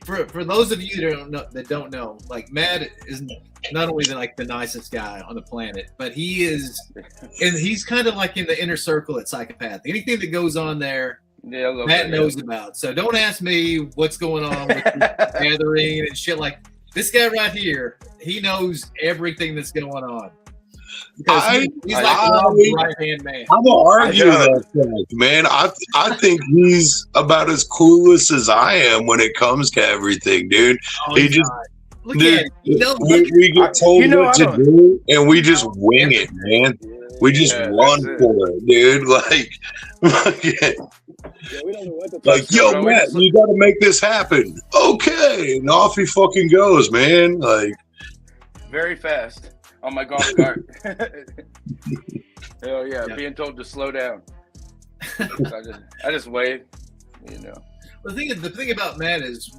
for those of you that don't know, like, Matt is not only the nicest guy on the planet, but he's kind of like in the inner circle at Psychopath. Anything that goes on there, yeah, Matt knows about. So don't ask me what's going on with the gathering and shit. Like, this guy right here, he knows everything that's going on. Because he's like the right-hand man. I'm gonna argue that fact, man. I think he's about as clueless as I am when it comes to everything, dude. Oh, he just look at it. We get told what to do, and we just wing it, man. We just run for it, dude. Like, we don't know what to like, yo, Matt, you got to make this happen. Okay, and off he fucking goes, man. Like, very fast on my golf cart. Hell yeah, being told to slow down. So I just wave, you know. The thing about Matt is,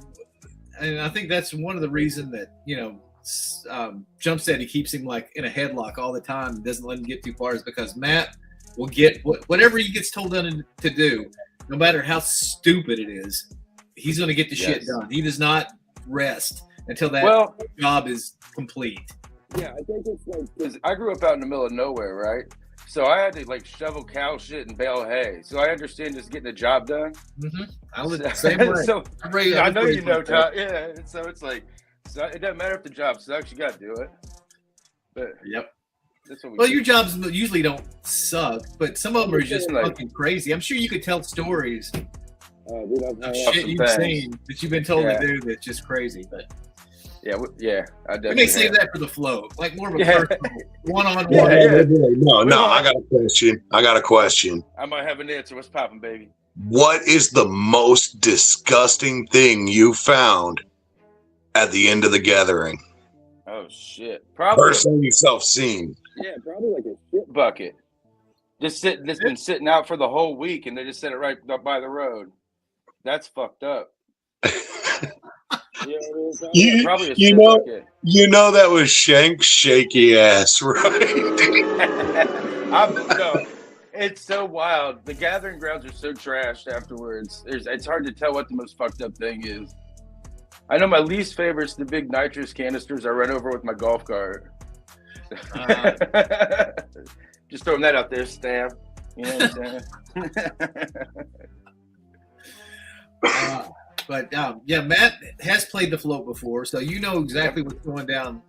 and I think that's one of the reasons that Jump said he keeps him like in a headlock all the time and doesn't let him get too far, is because Matt will get whatever he gets told to do, no matter how stupid it is. He's going to get the shit done. He does not rest until that job is complete. Yeah, I think it's like, because I grew up out in the middle of nowhere, right? So I had to like shovel cow shit and bale hay. So I understand just getting the job done. Mm-hmm. I was the same way. So I know you know, Todd. Yeah. So it's like, so it doesn't matter if the job sucks, you got to do it. But yep. That's what your jobs usually don't suck, but some of them are just fucking crazy. I'm sure you could tell stories. Shit you've seen that you've been told to do that's just crazy, but I definitely. We may save that for the float, like more of a personal one-on-one. No, I got a question. I might have an answer. What's popping, baby? What is the most disgusting thing you found at the end of the gathering? Oh shit! Probably first thing yourself seen. Yeah, probably like a shit bucket. That's been sitting out for the whole week, and they just set it right up by the road. That's fucked up. You know that was Shank's shaky ass, right? It's so wild. The gathering grounds are so trashed afterwards. It's hard to tell what the most fucked up thing is. I know my least favorite's the big nitrous canisters I run over with my golf cart. Just throwing that out there, Stab. You know what I'm saying? But Matt has played the float before, so you know exactly what's going down.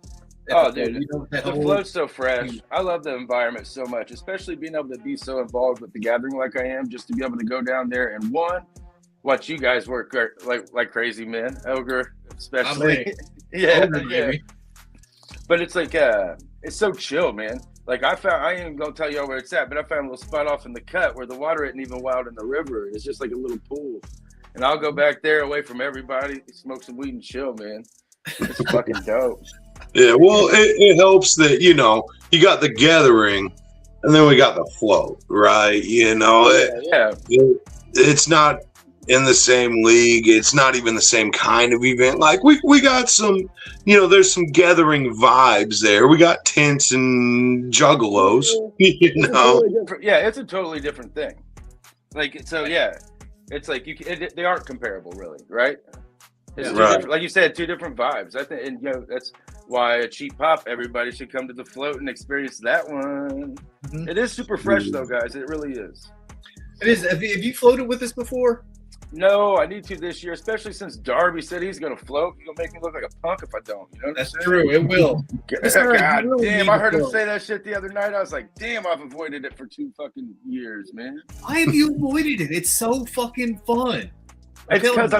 Oh, dude, the float's so fresh. I love the environment so much, especially being able to be so involved with the gathering like I am, just to be able to go down there and watch you guys work like crazy, man. Ogre, especially. Yeah. But it's like it's so chill, man. Like I ain't even gonna tell you where it's at, but I found a little spot off in the cut where the water isn't even wild in the river. It's just like a little pool. And I'll go back there away from everybody, smoke some weed and chill, man. It's fucking dope. Yeah, well, it helps that, you got the gathering and then we got the float, right? It's not in the same league. It's not even the same kind of event. Like we got some, there's some gathering vibes there. We got tents and juggalos, Yeah, it's a totally different thing. Like, so yeah. It's like they aren't comparable, really, right? It's like you said, two different vibes. I think, and that's why a cheap pop. Everybody should come to the float and experience that one. Mm-hmm. It is super fresh, though, guys. It really is. It is. Have you floated with us before? No, I need to this year, especially since Darby said he's going to float. He's going to make me look like a punk if I don't. That's true. It will. God damn, I heard him say that shit the other night. I was like, damn, I've avoided it for 2 fucking years, man. Why have you avoided it? It's so fucking fun. It's because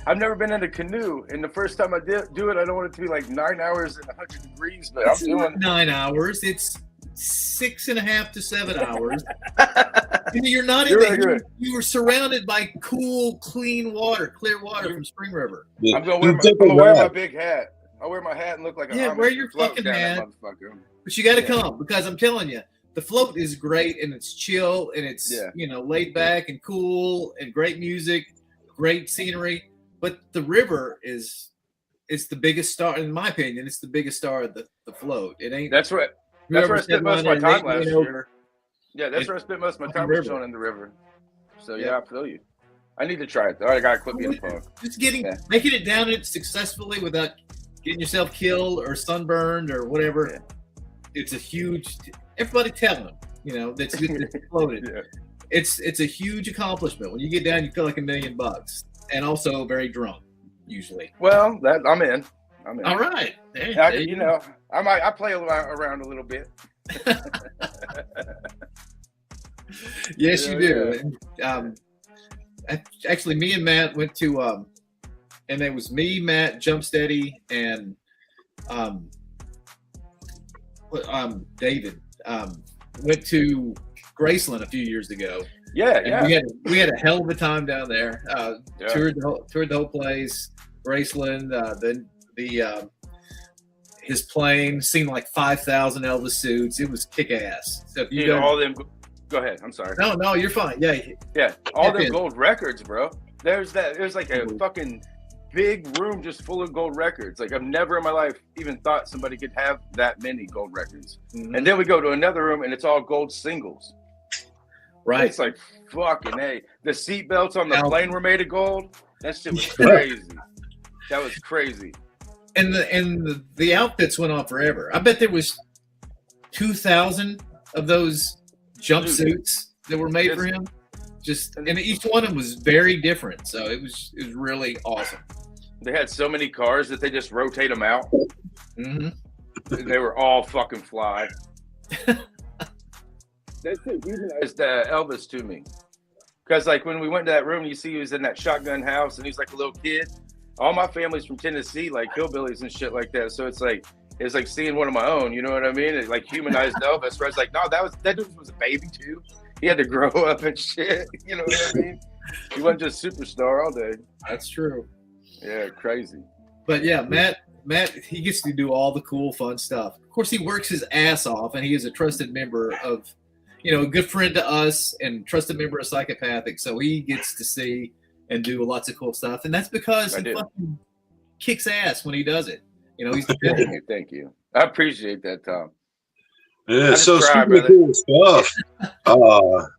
I've never been in a canoe, and the first time I do it, I don't want it to be like 9 hours and 100 degrees, but I'm doing 9 hours. It's 6.5 to 7 hours. You're not in you were surrounded by cool, clean water, clear water from Spring River. I'm gonna wear my big hat. I'll wear my hat and look like a wear your fucking hat. But you got to come, because I'm telling you, the float is great and it's chill and it's laid back and cool and great music, great scenery. But the river is the biggest star, in my opinion. It's the biggest star of the float. It ain't. That's right. That's where I spent most of my time last year. Yeah, that's where I spent most of my time chilling in the river. So I feel you. I need to try it though. I gotta quit being a punk. Just making it down it successfully without getting yourself killed or sunburned or whatever. Yeah. It's a huge. Everybody tell them, that's floated. Yeah. It's a huge accomplishment. When you get down, you feel like $1 million, and also very drunk usually. Well, I'm in. All right. I play around a little bit. Yes, you do. Yeah. Actually, me and Matt went to, and it was me, Matt, Jump Steady, and David. Went to Graceland a few years ago. Yeah. We had a hell of a time down there. Toured the whole place. Graceland. Then his plane, seen like 5,000 Elvis suits. It was kick ass. So if you all them. Go ahead. I'm sorry. No, you're fine. Yeah. All them gold records, bro. There's like a fucking big room just full of gold records. Like I've never in my life even thought somebody could have that many gold records. Mhm. And then we go to another room and it's all gold singles. Right. It's like fucking hey. The seat belts on the Now- plane were made of gold. That shit was crazy. That was crazy. And the outfits went on forever. I bet there was 2,000 of those jumpsuits that were made for him. And each one of them was very different. So it was really awesome. They had so many cars that they just rotate them out. Mm-hmm. And they were all fucking fly. That's it. It's the Elvis to me. Because like when we went to that room, you see he was in that shotgun house and he's like a little kid. All my family's from Tennessee, like hillbillies and shit like that. So it's like seeing one of my own, you know what I mean? It like humanized Elvis. Where it's like, no, that dude was a baby too. He had to grow up and shit. You know what I mean? He wasn't just superstar all day. That's true. Yeah, crazy. But yeah, Matt, he gets to do all the cool, fun stuff. Of course, he works his ass off, and he is a trusted member of, a good friend to us and trusted member of Psychopathic. So he gets to see and do lots of cool stuff, and that's because he fucking kicks ass when he does it. He's Thank you. I appreciate that, Tom. Yeah, so super cool stuff.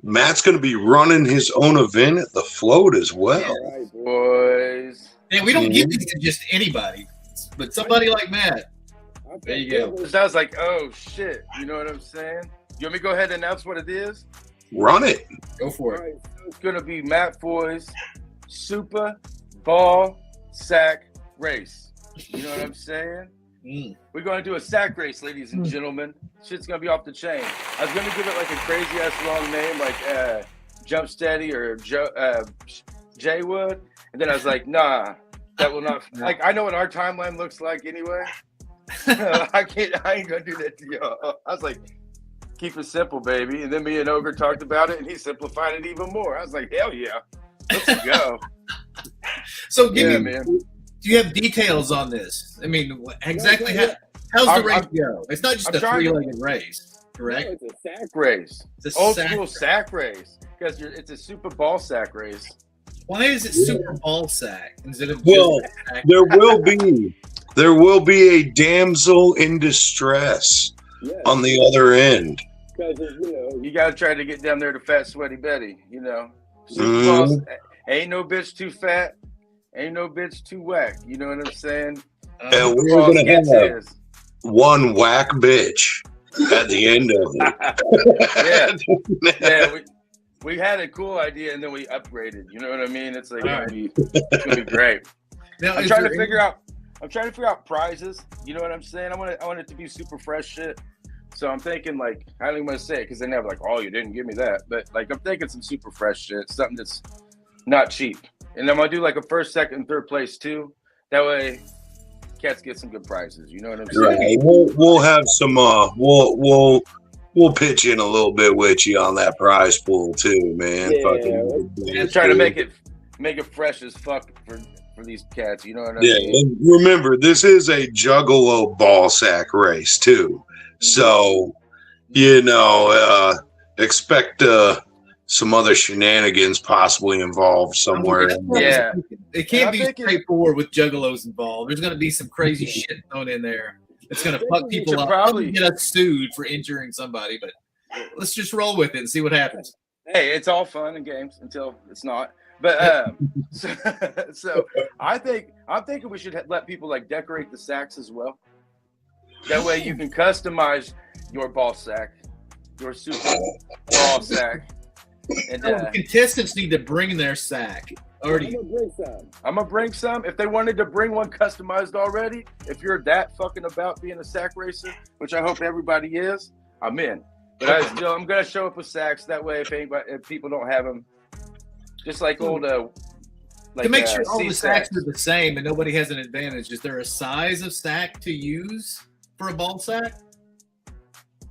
Matt's going to be running his own event at the Float as well. All right, boys. Yeah, we don't give these to just anybody, but somebody like Matt. There you go. So I was like, oh shit, you know what I'm saying? You want me to go ahead and announce what it is? Run it. Go for it. Right, so it's going to be Matt Foy's Super Ball Sack Race. You know what I'm saying? We're going to do a sack race, ladies and gentlemen. Shit's going to be off the chain. I was going to give it like a crazy-ass long name, like Jump Steady or Jay Wood. And then I was like, nah, that will not. Like, I know what our timeline looks like anyway. I ain't going to do that to y'all. I was like, keep it simple, baby. And then me and Ogre talked about it, and he simplified it even more. I was like, hell yeah. Let's go. So give me, do you have details on this? I mean, exactly how's the race go? It's not just a three-legged race, correct? No, it's a sack race. It's a old school sack race because it's a super ball sack race. Why is it super ball sack instead of sack? There will be a damsel in distress on the other end. Because you gotta try to get down there to Fat Sweaty Betty. Super balls, ain't no bitch too fat, ain't no bitch too whack. You know what I'm saying? And we're gonna have one whack bitch at the end of it. yeah. We had a cool idea and then we upgraded. You know what I mean? It's like it's gonna be great. Now, I'm trying to figure out prizes. You know what I'm saying? I want it to be super fresh shit. So I'm thinking like I don't even want to say it because they never like, oh, you didn't give me that. But like I'm thinking some super fresh shit, something that's not cheap. And I'm gonna do like a first, second, third place too. That way, cats get some good prizes. You know what I'm saying? Right. We'll have some. We'll pitch in a little bit with you on that prize pool too, man. Yeah. And try to make it fresh as fuck for these cats. You know what I mean? Yeah. And remember, this is a Juggalo ball sack race too. So, expect some other shenanigans possibly involved somewhere. Yeah. It can't be straightforward with juggalos involved. There's going to be some crazy shit thrown in there. It's going to fuck people up. Probably get us sued for injuring somebody, but let's just roll with it and see what happens. Hey, it's all fun and games until it's not. But so I'm thinking we should let people like decorate the sacks as well. That way you can customize your ball sack, your super ball sack. And the contestants need to bring their sack. Already. I'm gonna bring some. If they wanted to bring one customized already, if you're that fucking about being a sack racer, which I hope everybody is, I'm in. But I'm gonna show up with sacks. That way, if people don't have them, just like old to make sure all the sacks are the same and nobody has an advantage. Is there a size of sack to use for a ball sack?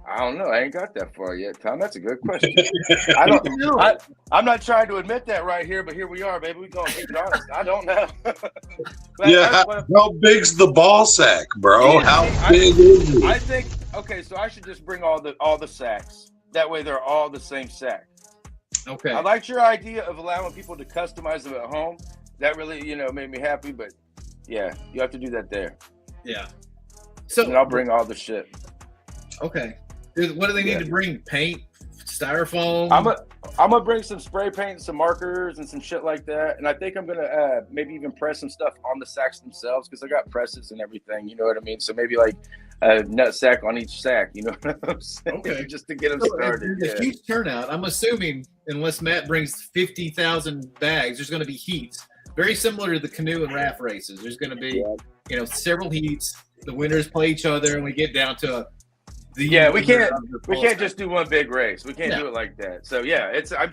I don't know. I ain't got that far yet, Tom. That's a good question. I'm not trying to admit that right here, but here we are, baby. We gonna keep it honest. I don't know. How big's the ball sack, bro? How big is it? I think so I should just bring all the sacks. That way they're all the same sack. Okay. I liked your idea of allowing people to customize them at home. That really, made me happy. But yeah, you have to do that there. Yeah. So And I'll bring all the shit. Okay. What do they need to bring? Paint, styrofoam. I'm gonna bring some spray paint, some markers, and some shit like that. And I think I'm gonna maybe even press some stuff on the sacks themselves because I got presses and everything. You know what I mean? So maybe like a nut sack on each sack. You know what I'm saying? Okay. Just to get them started. A huge turnout. I'm assuming, unless Matt brings 50,000 bags, there's going to be heats. Very similar to the canoe and raft races. There's going to be, several heats. The winners play each other, and we get down to we can't just do one big race. We can't do it like that. So I'm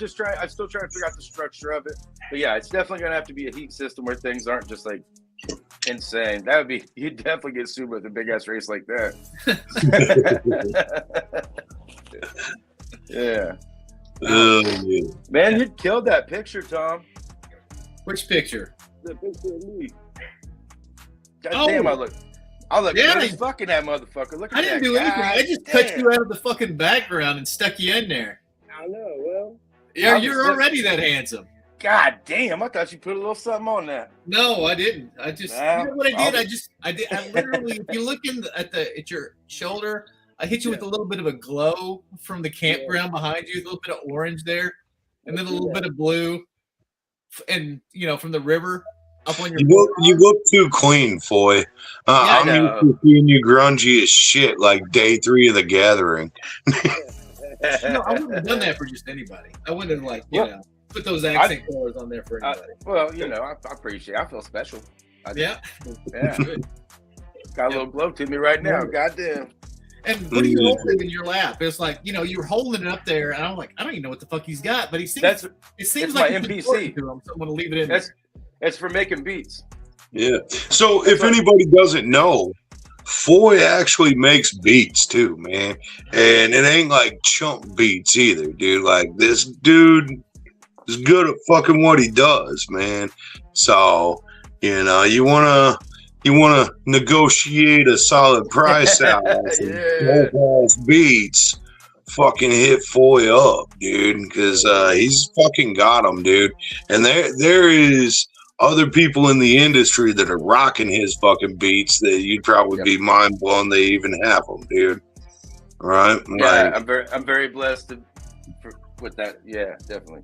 still trying to figure out the structure of it. But yeah, it's definitely gonna have to be a heat system where things aren't just like insane. That would be, you'd definitely get sued with a big ass race like that. Yeah. Man, you killed that picture, Tom. Which picture? The picture of me. God damn, I look good as fucking that motherfucker. Look at that. I didn't do anything. I just cut you out of the fucking background and stuck you in there. I know. Well, yeah, you're already that handsome. God damn! I thought you put a little something on that. No, I didn't. I just, you know what I did? I literally, if you look at your shoulder, I hit you with a little bit of a glow from the campground behind you, a little bit of orange there, and then a little bit of blue, and from the river. Up on your you look too clean, Foy. I'm used to seeing you grungy as shit like day 3 of the gathering. I wouldn't have done that for just anybody. I wouldn't have put those accent colors on there for anybody. I appreciate it. I feel special. Yeah. Got a little glow to me right now. Goddamn. And what are you holding in your lap? It's like, you're holding it up there, and I'm like, I don't even know what the fuck he's got, but it seems like my NPC. To him, so I'm going to leave it in there. It's for making beats. Yeah. So if anybody doesn't know, Foy actually makes beats too, man. And it ain't like chump beats either, dude. Like, this dude is good at fucking what he does, man. So, you wanna negotiate a solid price out of beats, fucking hit Foy up, dude, because he's fucking got them, dude. And there is other people in the industry that are rocking his fucking beats that you'd probably be mind blown they even have them, dude. All right? Yeah, I'm very blessed with that. Yeah, definitely.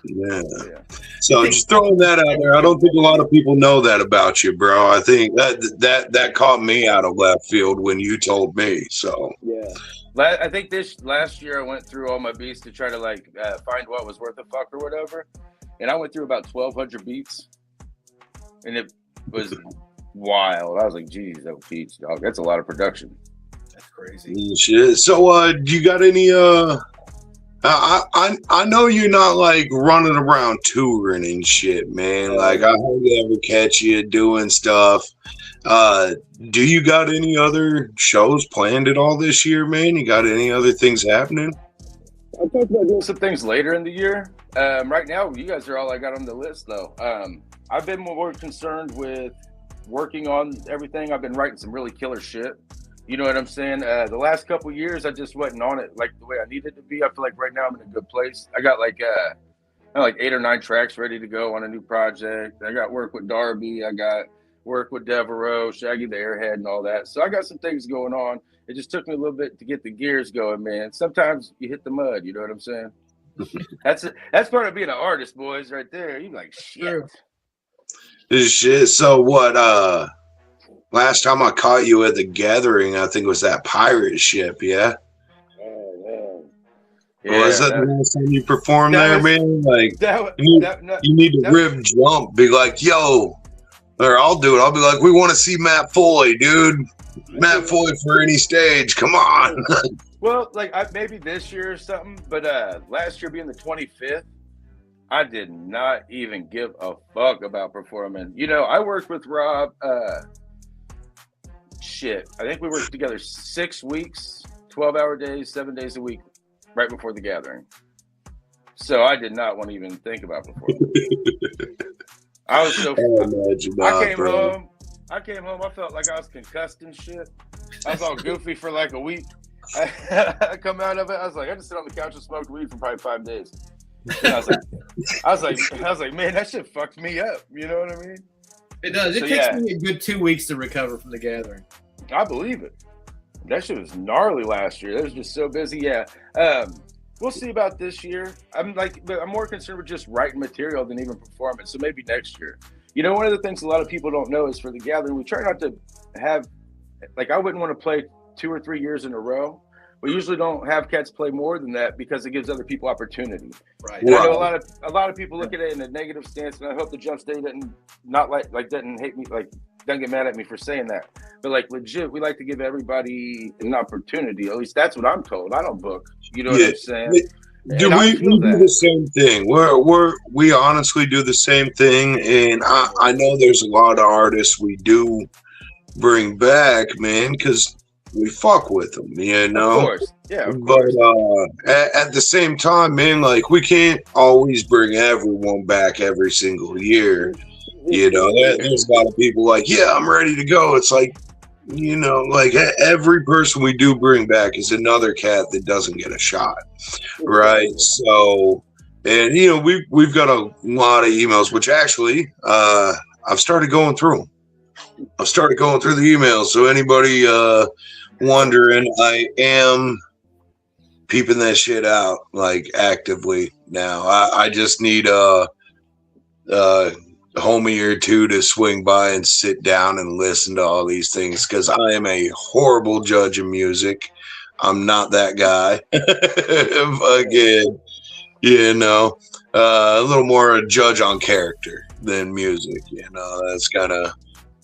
Yeah. So just throwing that out there, I don't think a lot of people know that about you, bro. I think that caught me out of left field when you told me. So I think last year I went through all my beats to try to find what was worth a fuck or whatever. And I went through about 1,200 beats, and it was wild. I was like, geez, that beats, dog. That's a lot of production. That's crazy. Shit. So, do you got any, I know you're not running around touring and shit, man. I hardly ever catch you doing stuff. Do you got any other shows planned at all this year, man? You got any other things happening? I'll talk about doing some things later in the year. Right now, you guys are all I got on the list, though. I've been more concerned with working on everything. I've been writing some really killer shit. You know what I'm saying? The last couple of years, I just wasn't on it the way I needed to be. I feel like right now I'm in a good place. I got 8 or 9 tracks ready to go on a new project. I got work with Darby. I got work with Devereaux, Shaggy the Airhead, and all that. So I got some things going on. It just took me a little bit to get the gears going, man. Sometimes you hit the mud. You know what I'm saying? That's part of being an artist, boys, right there. You're like, shit. Shit. So what? Last time I caught you at the gathering, I think it was that pirate ship. Yeah. Oh man. Yeah. Was that the last time you performed there, man? You need to rib jump. Be like, yo, or I'll do it. I'll be like, we want to see Matt Foy, dude. Matt Foy for any stage. Come on. Well, maybe this year or something, but last year being the 25th, I did not even give a fuck about performing. I worked with Rob. I think we worked together 6 weeks, 12-hour days, 7 days a week, right before the gathering. So I did not want to even think about performing. I was so. I came home. I felt like I was concussed and shit. I was all goofy for a week. I come out of it. I was like, I just sit on the couch and smoked weed for probably 5 days. And I was like, man, that shit fucked me up. You know what I mean? It does. It takes me a good 2 weeks to recover from the gathering. I believe it. That shit was gnarly last year. That was just so busy. Yeah. We'll see about this year. I'm more concerned with just writing material than even performance. So maybe next year. You know, one of the things a lot of people don't know is for the gathering, we try not to have, like, I wouldn't want to play 2 or 3 years in a row. We usually don't have cats play more than that because it gives other people opportunity. Right. And I know a lot of people look at it in a negative stance, and I hope the Jump State doesn't hate me, like, don't get mad at me for saying that. But, like, legit, we like to give everybody an opportunity. At least that's what I'm told. I don't book. You know what I'm saying? Do we do the same thing? We honestly do the same thing, and I know there's a lot of artists we do bring back, man, because we fuck with them, you know. Of course, yeah. Of course. But at the same time, man, like, we can't always bring everyone back every single year. You know, there's a lot of people like, yeah, I'm ready to go. It's like, you know, like, every person we do bring back is another cat that doesn't get a shot, right? So, and, you know, we've got a lot of emails, which actually I've started going through them. I've started going through the emails. So anybody wondering, I am peeping that shit out, like, actively now. I just need a homie or two to swing by and sit down and listen to all these things, because I am a horrible judge of music. I'm not that guy. Fucking, you know, a little more a judge on character than music. You know, that's kind of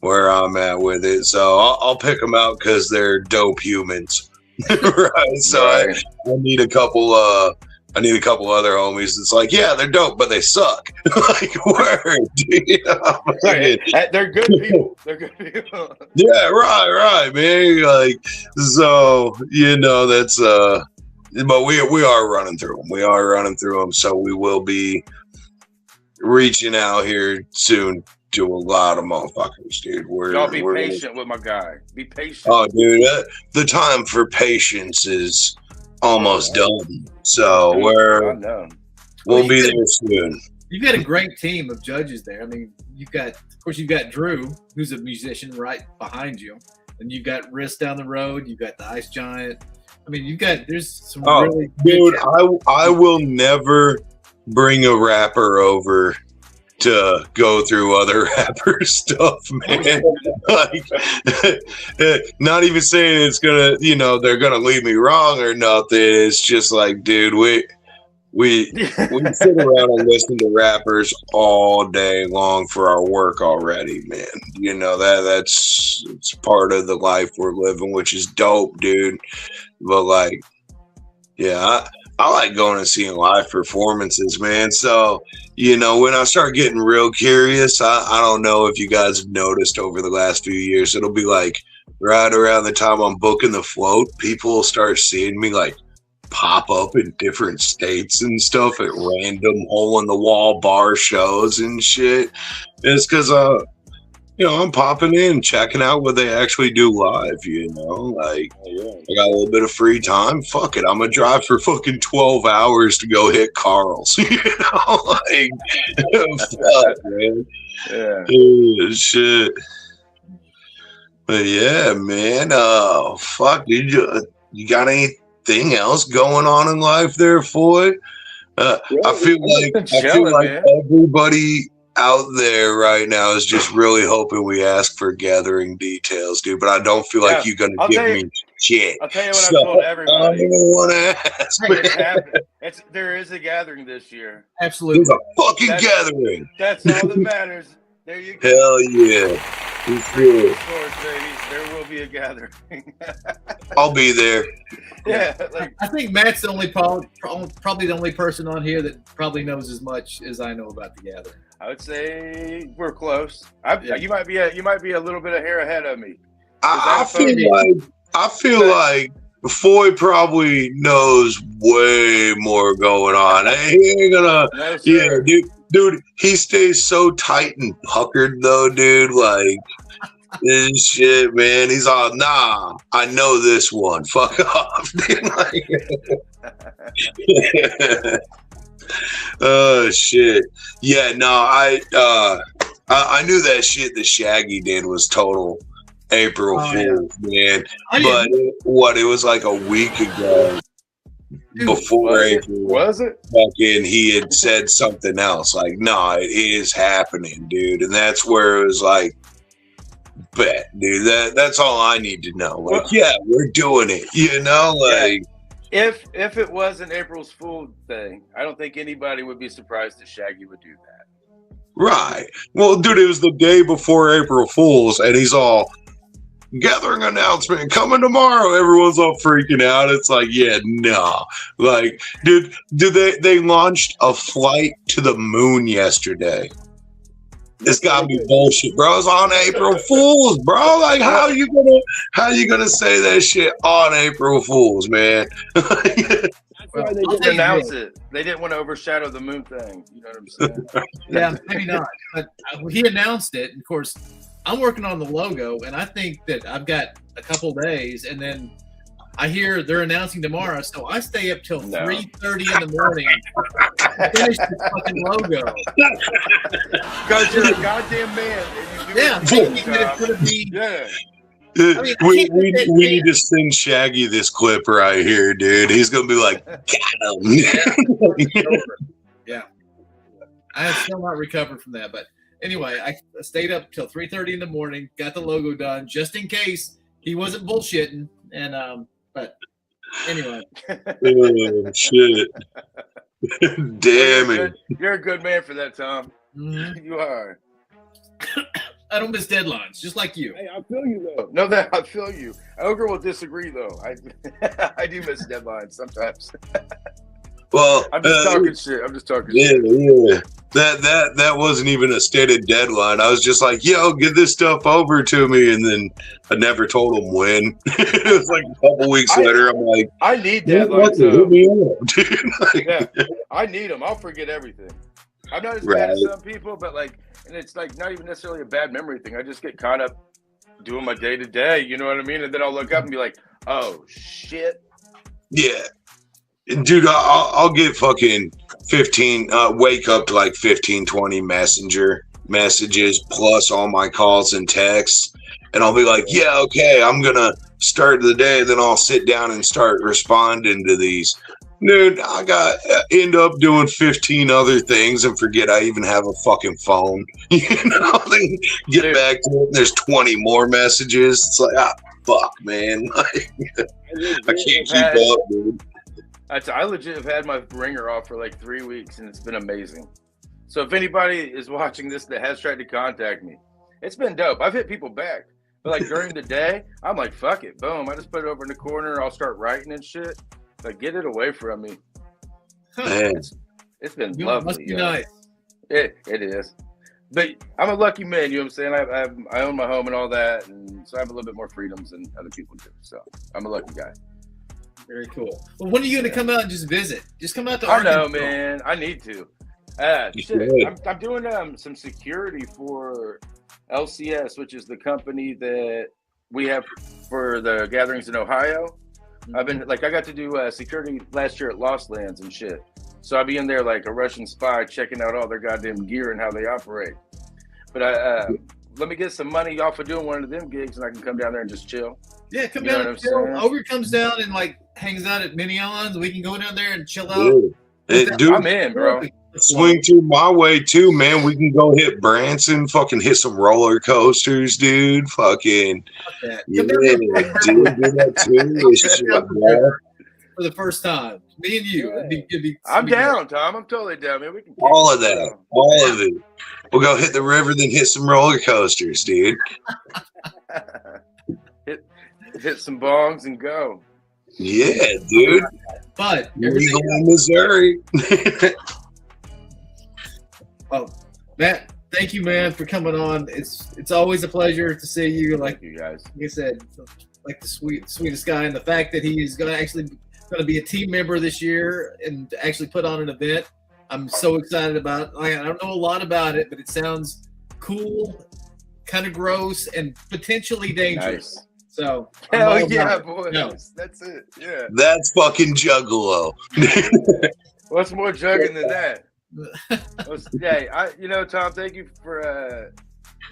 where I'm at with it. So I'll pick them out because they're dope humans. Right. So I need a couple other homies. It's like, yeah, they're dope, but they suck. Like, word. You know? They're good people. They're good people. Yeah, right, man. Like, so, you know, that's but we are running through them. We are running through them. So we will be reaching out here soon to a lot of motherfuckers, dude. Y'all be patient with my guy. Be patient. Oh, dude, the time for patience is almost done. So we'll be there soon. You've got a great team of judges there. I mean, you've got Drew, who's a musician, right behind you, and you've got Riss down the road. You've got the Ice Giant. I mean, there's some really. Dude, I will never bring a rapper over to go through other rapper stuff, man. Like, not even saying it's gonna, you know, they're gonna leave me wrong or nothing. It's just like, dude, we sit around and listen to rappers all day long for our work already, man. You know, it's part of the life we're living, which is dope, dude. But, like, yeah, I like going and seeing live performances, man. So, you know, when I start getting real curious, I don't know if you guys have noticed over the last few years, it'll be like right around the time I'm booking the float, people will start seeing me, like, pop up in different states and stuff at random hole-in-the-wall bar shows and shit. It's because, you know, I'm popping in, checking out what they actually do live, you know? Like, I got a little bit of free time. Fuck it. I'm going to drive for fucking 12 hours to go hit Carl's. You know? Like, fuck, man. Yeah. Shit. But yeah, man. Fuck, dude. You got anything else going on in life there, Floyd? I feel like everybody out there right now is just really hoping we ask for gathering details, dude. But I don't feel like you're gonna give me shit. I'll tell you what I've told everybody. I don't even want to ask. It's happening. There is a gathering this year. Absolutely, there's a fucking gathering. That's all that matters. There you go. Hell yeah. There will be a gathering. I'll be there. Yeah, I think Matt's the only probably the only person on here that probably knows as much as I know about the gathering. I would say we're close. You might be a little bit of hair ahead of me. I feel like Foy probably knows way more going on. He ain't gonna. Dude. He stays so tight and puckered though, dude. Like, This shit, man. He's all, nah, I know this one. Fuck off. Oh shit. Yeah, no, I knew that shit that Shaggy did was total April Fool's, man. But it was like a week ago. Before April, was it? Fucking, he had said something else. Like, no, it is happening, dude. And that's where it was like, bet, dude. That's all I need to know. Like, yeah, we're doing it. You know, like. Yeah. If it was an April's Fool thing, I don't think anybody would be surprised that Shaggy would do that. Right. Well, dude, it was the day before April Fool's, and he's all, gathering announcement coming tomorrow. Everyone's all freaking out. It's like, yeah, no. Like, dude, they launched a flight to the moon yesterday. It's gotta be bullshit, bro. It's on April Fools, bro. Like, how you gonna say that shit on April Fools, man? Well, they didn't announce it. They didn't want to overshadow the moon thing. You know what I'm saying? Yeah, maybe not. But he announced it. And of course, I'm working on the logo, and I think that I've got a couple days, and then I hear they're announcing tomorrow, so I stay up till 3:30 in the morning to finish the fucking logo. Because you're a goddamn man. Yeah, thinking that it's gonna be. Yeah. I mean, we need to send Shaggy this clip right here, dude. He's gonna be like, got him. Yeah, I have still not recovered from that, but anyway, I stayed up till 3:30 in the morning, got the logo done just in case he wasn't bullshitting, and but anyway. Oh shit! Damn it! You're a good man for that, Tom. Mm-hmm. You are. I don't miss deadlines, just like you. Hey, I feel you though. No, that I feel you. Ogre will disagree though. I do miss deadlines sometimes. Well, I'm just talking shit. I'm just talking shit. Yeah. That wasn't even a stated deadline. I was just like, yo, get this stuff over to me, and then I never told him when. It was like a couple weeks later. I'm like, I need deadlines. Hit me up, dude. Yeah, I need them. I'll forget everything. I'm not as bad as some people, but like, and it's like not even necessarily a bad memory thing. I just get caught up doing my day to day. You know what I mean? And then I'll look up and be like, oh shit. Yeah. Dude, I'll get fucking 15, wake up to like 15, 20 messenger messages plus all my calls and texts. And I'll be like, yeah, okay, I'm going to start the day. Then I'll sit down and start responding to these. Dude, end up doing 15 other things and forget I even have a fucking phone. You know, then get back to it. There's 20 more messages. It's like, fuck, man. Like, I can't keep up, dude. I legit have had my ringer off for like 3 weeks, and it's been amazing. So if anybody is watching this that has tried to contact me, it's been dope. I've hit people back. But like during the day, I'm like, fuck it. Boom. I just put it over in the corner. I'll start writing and shit. Like, get it away from me. Man. It's been lovely. Must be nice. It is. But I'm a lucky man, you know what I'm saying? I own my home and all that, and so I have a little bit more freedoms than other people do. So I'm a lucky guy. Very cool. Well, when are you going to come out and just visit? Just come out to Arkansas. Arkansas. I know, man. I need to. I'm doing some security for LCS, which is the company that we have for the gatherings in Ohio. I've been I got to do security last year at Lost Lands and shit. So I'll be in there like a Russian spy checking out all their goddamn gear and how they operate. But let me get some money off of doing one of them gigs and I can come down there and just chill. Yeah, come down and chill. Ogre comes down and like hangs out at Minion's. We can go down there and chill out. Dude, I'm in, bro. Swing through my way too, man. We can go hit Branson, fucking hit some roller coasters, dude. Fucking yeah, dude, do that too. For the first time, me and you. I'm down, Tom. I'm totally down, man. We can all of that, all of it. We'll go hit the river, then hit some roller coasters, dude. hit some bongs and go. Yeah, dude. But legal in Missouri. Oh, Matt, thank you, man, for coming on. It's always a pleasure to see you. Like you guys, like I said, like the sweetest guy, and the fact that he is going to be a team member this year and actually put on an event. I'm so excited about it. I don't know a lot about it, but it sounds cool, kind of gross and potentially dangerous. Nice. So Hell yeah, boys. No. That's it. Yeah. That's fucking juggalo. What's more jugging than that? Yeah, Tom, thank you for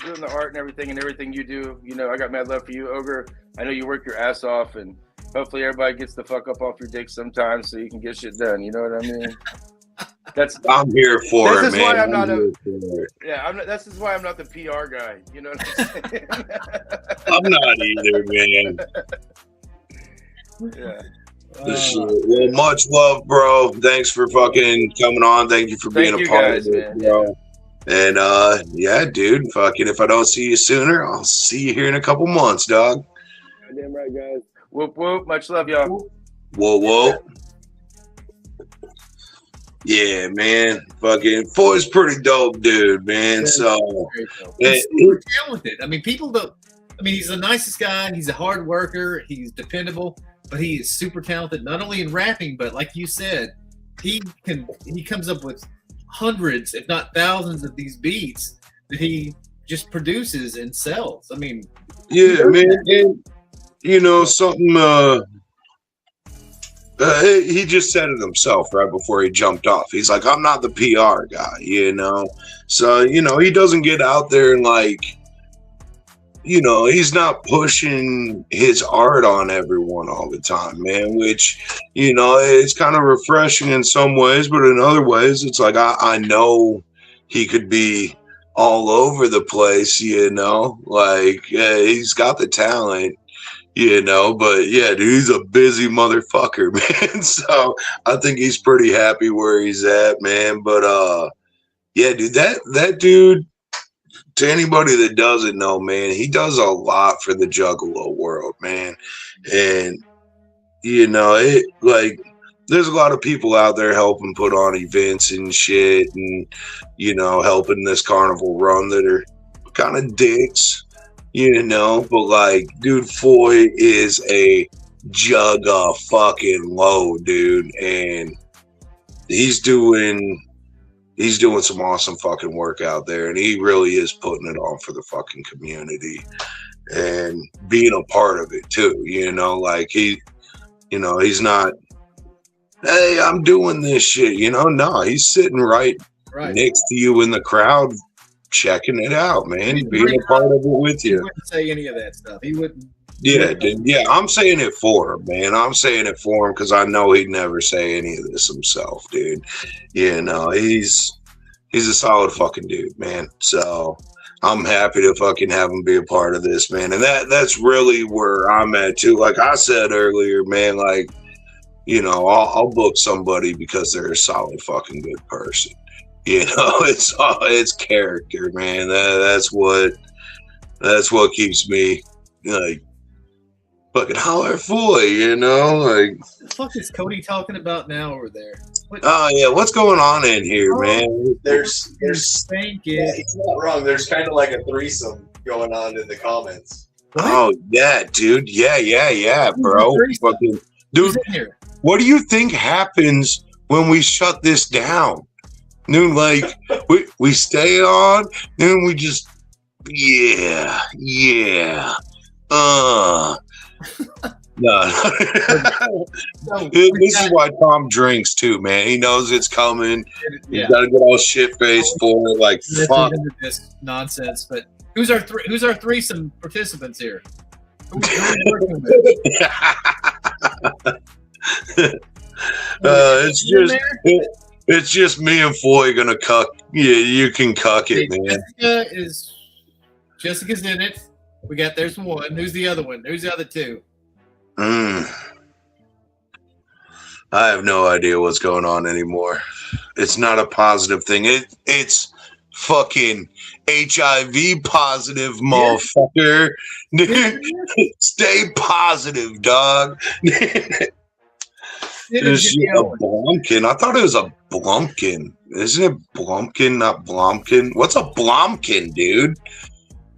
doing the art and everything you do. I got mad love for you, Ogre. I know you work your ass off, and hopefully everybody gets the fuck up off your dick sometimes so you can get shit done. You know what I mean? I'm here for it, man. Why I'm not this is why I'm not the PR guy. You know what I'm saying? I'm not either, man. Yeah. Well, much love, bro. Thanks for fucking coming on. Thank you for being a part of it, bro. And yeah, dude, fucking if I don't see you sooner, I'll see you here in a couple months, dog. Goddamn right, guys. Whoop whoop. Much love, y'all. Whoa, whoa. Yeah, man. Fucking Foy's pretty dope, dude, man. Yeah, so he's super talented. I mean, he's the nicest guy. He's a hard worker. He's dependable, but he is super talented, not only in rapping, but like you said, he comes up with hundreds, if not thousands, of these beats that he just produces and sells. I mean, yeah, man. And, something. He just said it himself right before he jumped off. He's like, I'm not the PR guy, So, he doesn't get out there and he's not pushing his art on everyone all the time, man, which, it's kind of refreshing in some ways, but in other ways, it's like, I know he could be all over the place, he's got the talent. But yeah, dude, he's a busy motherfucker, man. So I think he's pretty happy where he's at, man. But yeah, dude, that dude, to anybody that doesn't know, man, he does a lot for the Juggalo world, man. And there's a lot of people out there helping put on events and shit, and helping this carnival run that are kind of dicks. But dude, Foy is a jugga fucking low, dude, and he's doing some awesome fucking work out there, and he really is putting it on for the fucking community and being a part of it too. He's not, hey, I'm doing this shit. No, he's sitting right next to you in the crowd, checking it out, man. Being a part of it with you. He wouldn't say any of that stuff. He wouldn't. Yeah, dude. Yeah, I'm saying it for him, man. I'm saying it for him because I know he'd never say any of this himself, dude. He's a solid fucking dude, man. So I'm happy to fucking have him be a part of this, man. And that's really where I'm at too. Like I said earlier, man, I'll book somebody because they're a solid fucking good person. It's character, man. That's what keeps me fucking holler Foy, What the fuck is Cody talking about now over there? Oh yeah, what's going on in here, man? There's thank you. Yeah, he's not wrong. There's kind of like a threesome going on in the comments. What? Oh yeah, dude. Yeah, bro. Fucking dude. What do you think happens when we shut this down? Dude, we stay on, then we just no. This is why Tom drinks too, man. He knows it's coming. Yeah. He's gotta get all shit faced for it, fuck this nonsense. But who's our threesome participants here? It's just me and Foy gonna cuck. Yeah, you can cuck it, man. Jessica's in it. There's one. Who's the other one? Who's the other two? I have no idea what's going on anymore. It's not a positive thing. It's fucking HIV positive, motherfucker. Stay positive, dog. It's a Blumpkin. I thought it was a Blumpkin. Isn't it Blumpkin, not Blomkin? What's a Blomkin, dude?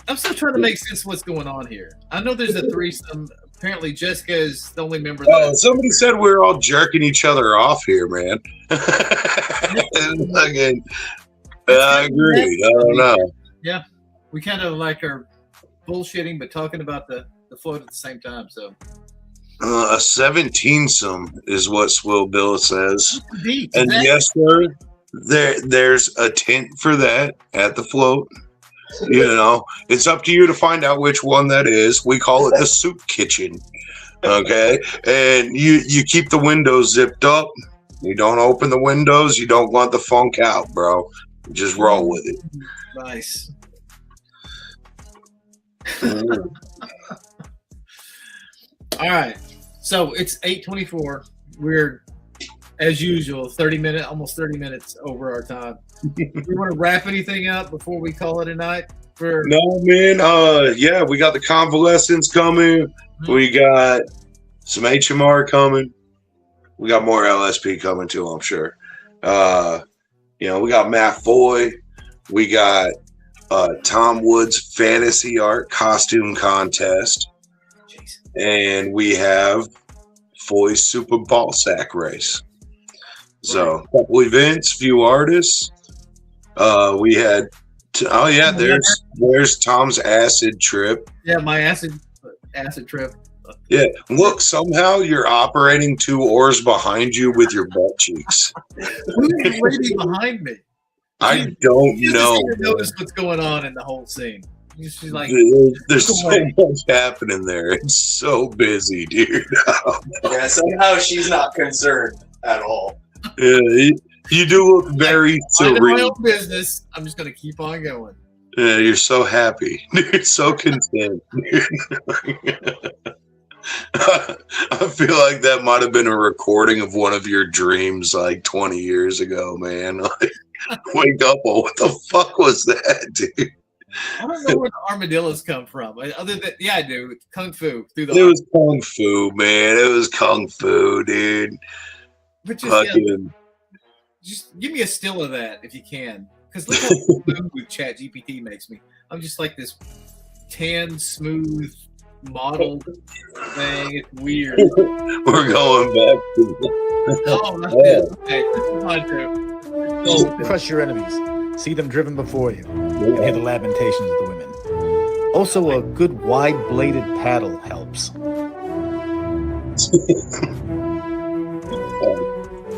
I'm still trying to make sense of what's going on here. I know there's a threesome. Apparently, Jessica is the only member. Somebody said we were all jerking each other off here, man. I agree. I don't know. Yeah, we kind of like are bullshitting, but talking about the float at the same time. So a 17-some is what Swill Bill says. Beat, And yes, sir, there's a tent for that at the float. You know, it's up to you to find out which one that is. We call it the soup kitchen. Okay, and you keep the windows zipped up. You don't open the windows. You don't want the funk out, bro. Just roll with it. Nice. All right, so it's 8:24. We're, as usual, almost 30 minutes over our time. We want to wrap anything up before we call it a night? No, man. Yeah, we got the convalescents coming. We got some HMR coming. We got more LSP coming too, I'm sure. You know, we got Matt Foy. We got Tom Wood's fantasy art costume contest. And we have Foy's Super Ball Sack race. So, a couple events, few artists. We had, there's Tom's acid trip. Yeah, my acid trip. Yeah, look, somehow you're operating 2 oars behind you with your butt cheeks. Who's the lady behind me? I don't know. You notice what's going on in the whole scene. She's like, there's so much happening there. It's so busy, dude. Yeah, somehow she's not concerned at all. Yeah, you do look very serene. My serene. own business. I'm just gonna keep on going. Yeah, you're so happy. You're so content. I feel like that might have been a recording of one of your dreams like 20 years ago, man. Like, wake up, what the fuck was that, dude? I don't know where the armadillos come from. Other than, yeah, I do. It's Kung Fu. It was Kung Fu, man. It was Kung Fu, dude. But just give me a still of that if you can. Because look how smooth Chat GPT makes me. I'm just like this tan, smooth model thing. It's weird. We're going back to that's it. Okay, this is mine too. Crush your enemies. See them driven before you. And hear the lamentations of the women. Also, a good wide-bladed paddle helps.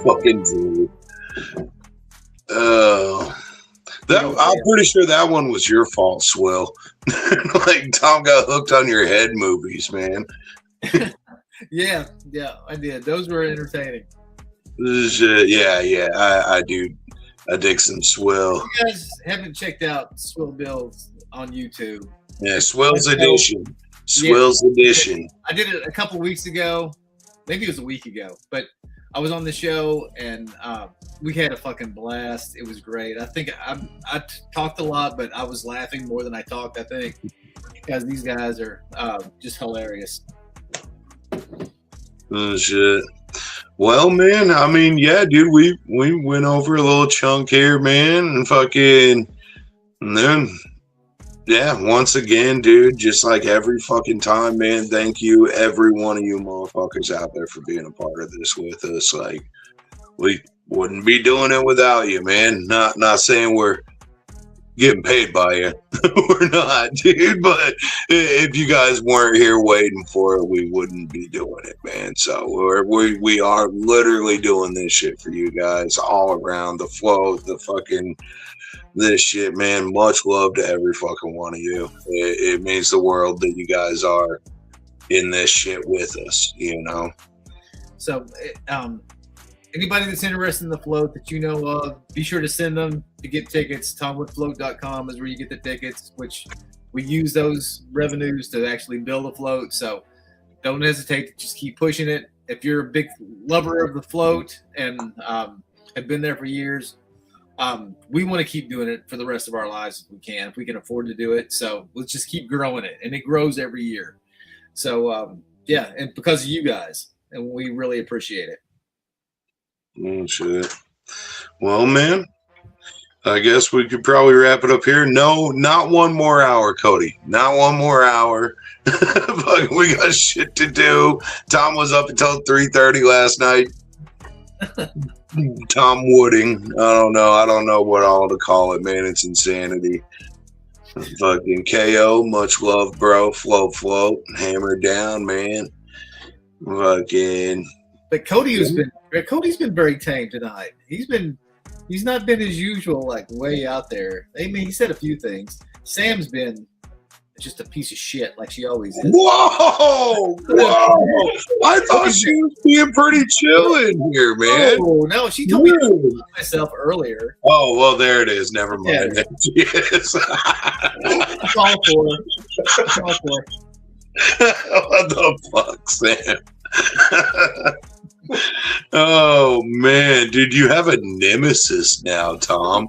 Fucking dude. I'm pretty sure that one was your fault, Swill. Like Tom got hooked on your head movies, man. Yeah, I did. Those were entertaining. Yeah, I do. I dig some Swill. If you guys haven't checked out Swill Bills on YouTube. Yeah, Swill's Edition. Swill's Edition. I did it a couple weeks ago. Maybe it was a week ago. But I was on the show and we had a fucking blast. It was great. I think I talked a lot, but I was laughing more than I talked, I think. Because these guys are just hilarious. Oh, shit. Well, man, I mean, yeah, dude, we went over a little chunk here, man, and then, yeah, once again, dude, just like every fucking time, man, thank you, every one of you motherfuckers out there for being a part of this with us. Like, we wouldn't be doing it without you, man. Not saying we're getting paid by you. We're not, dude, but if you guys weren't here waiting for it, we wouldn't be doing it, man. So we are literally doing this shit for you guys all around the flow, this shit, man. Much love to every fucking one of you. It means the world that you guys are in this shit with us, you know. So anybody that's interested in the float that you know of, be sure to send them to get tickets. TomWoodFloat.com is where you get the tickets, which we use those revenues to actually build a float. So don't hesitate to just keep pushing it. If you're a big lover of the float and have been there for years, we want to keep doing it for the rest of our lives if we can afford to do it. So let's just keep growing it, and it grows every year. So yeah, and because of you guys, and we really appreciate it. Oh, shit. Well, man, I guess we could probably wrap it up here. No, not one more hour, Cody. Not one more hour. We got shit to do. Tom was up until 3:30 last night. Tom Wooding. I don't know what all to call it, man. It's insanity. Fucking KO, much love, bro. Float, hammer down, man. Fucking. But Cody's been very tame tonight. He's not been as usual, like way out there. I mean, he said a few things. Sam's been just a piece of shit, like she always is. Whoa! I thought she was being pretty chill in here, man. Oh no, she told me to love myself earlier. Oh well, there it is. Never mind. Yeah. Yes. It's all for her. It's all for her. What the fuck, Sam? Oh man, dude, you have a nemesis now, Tom.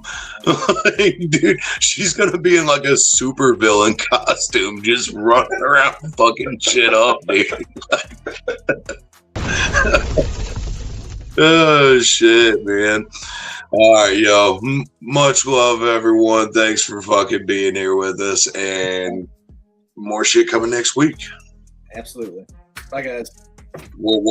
Dude, she's gonna be in like a super villain costume, just running around fucking shit up, dude. Oh shit, man. All right, yo. Much love, everyone. Thanks for fucking being here with us, and more shit coming next week. Absolutely. Bye, guys. We'll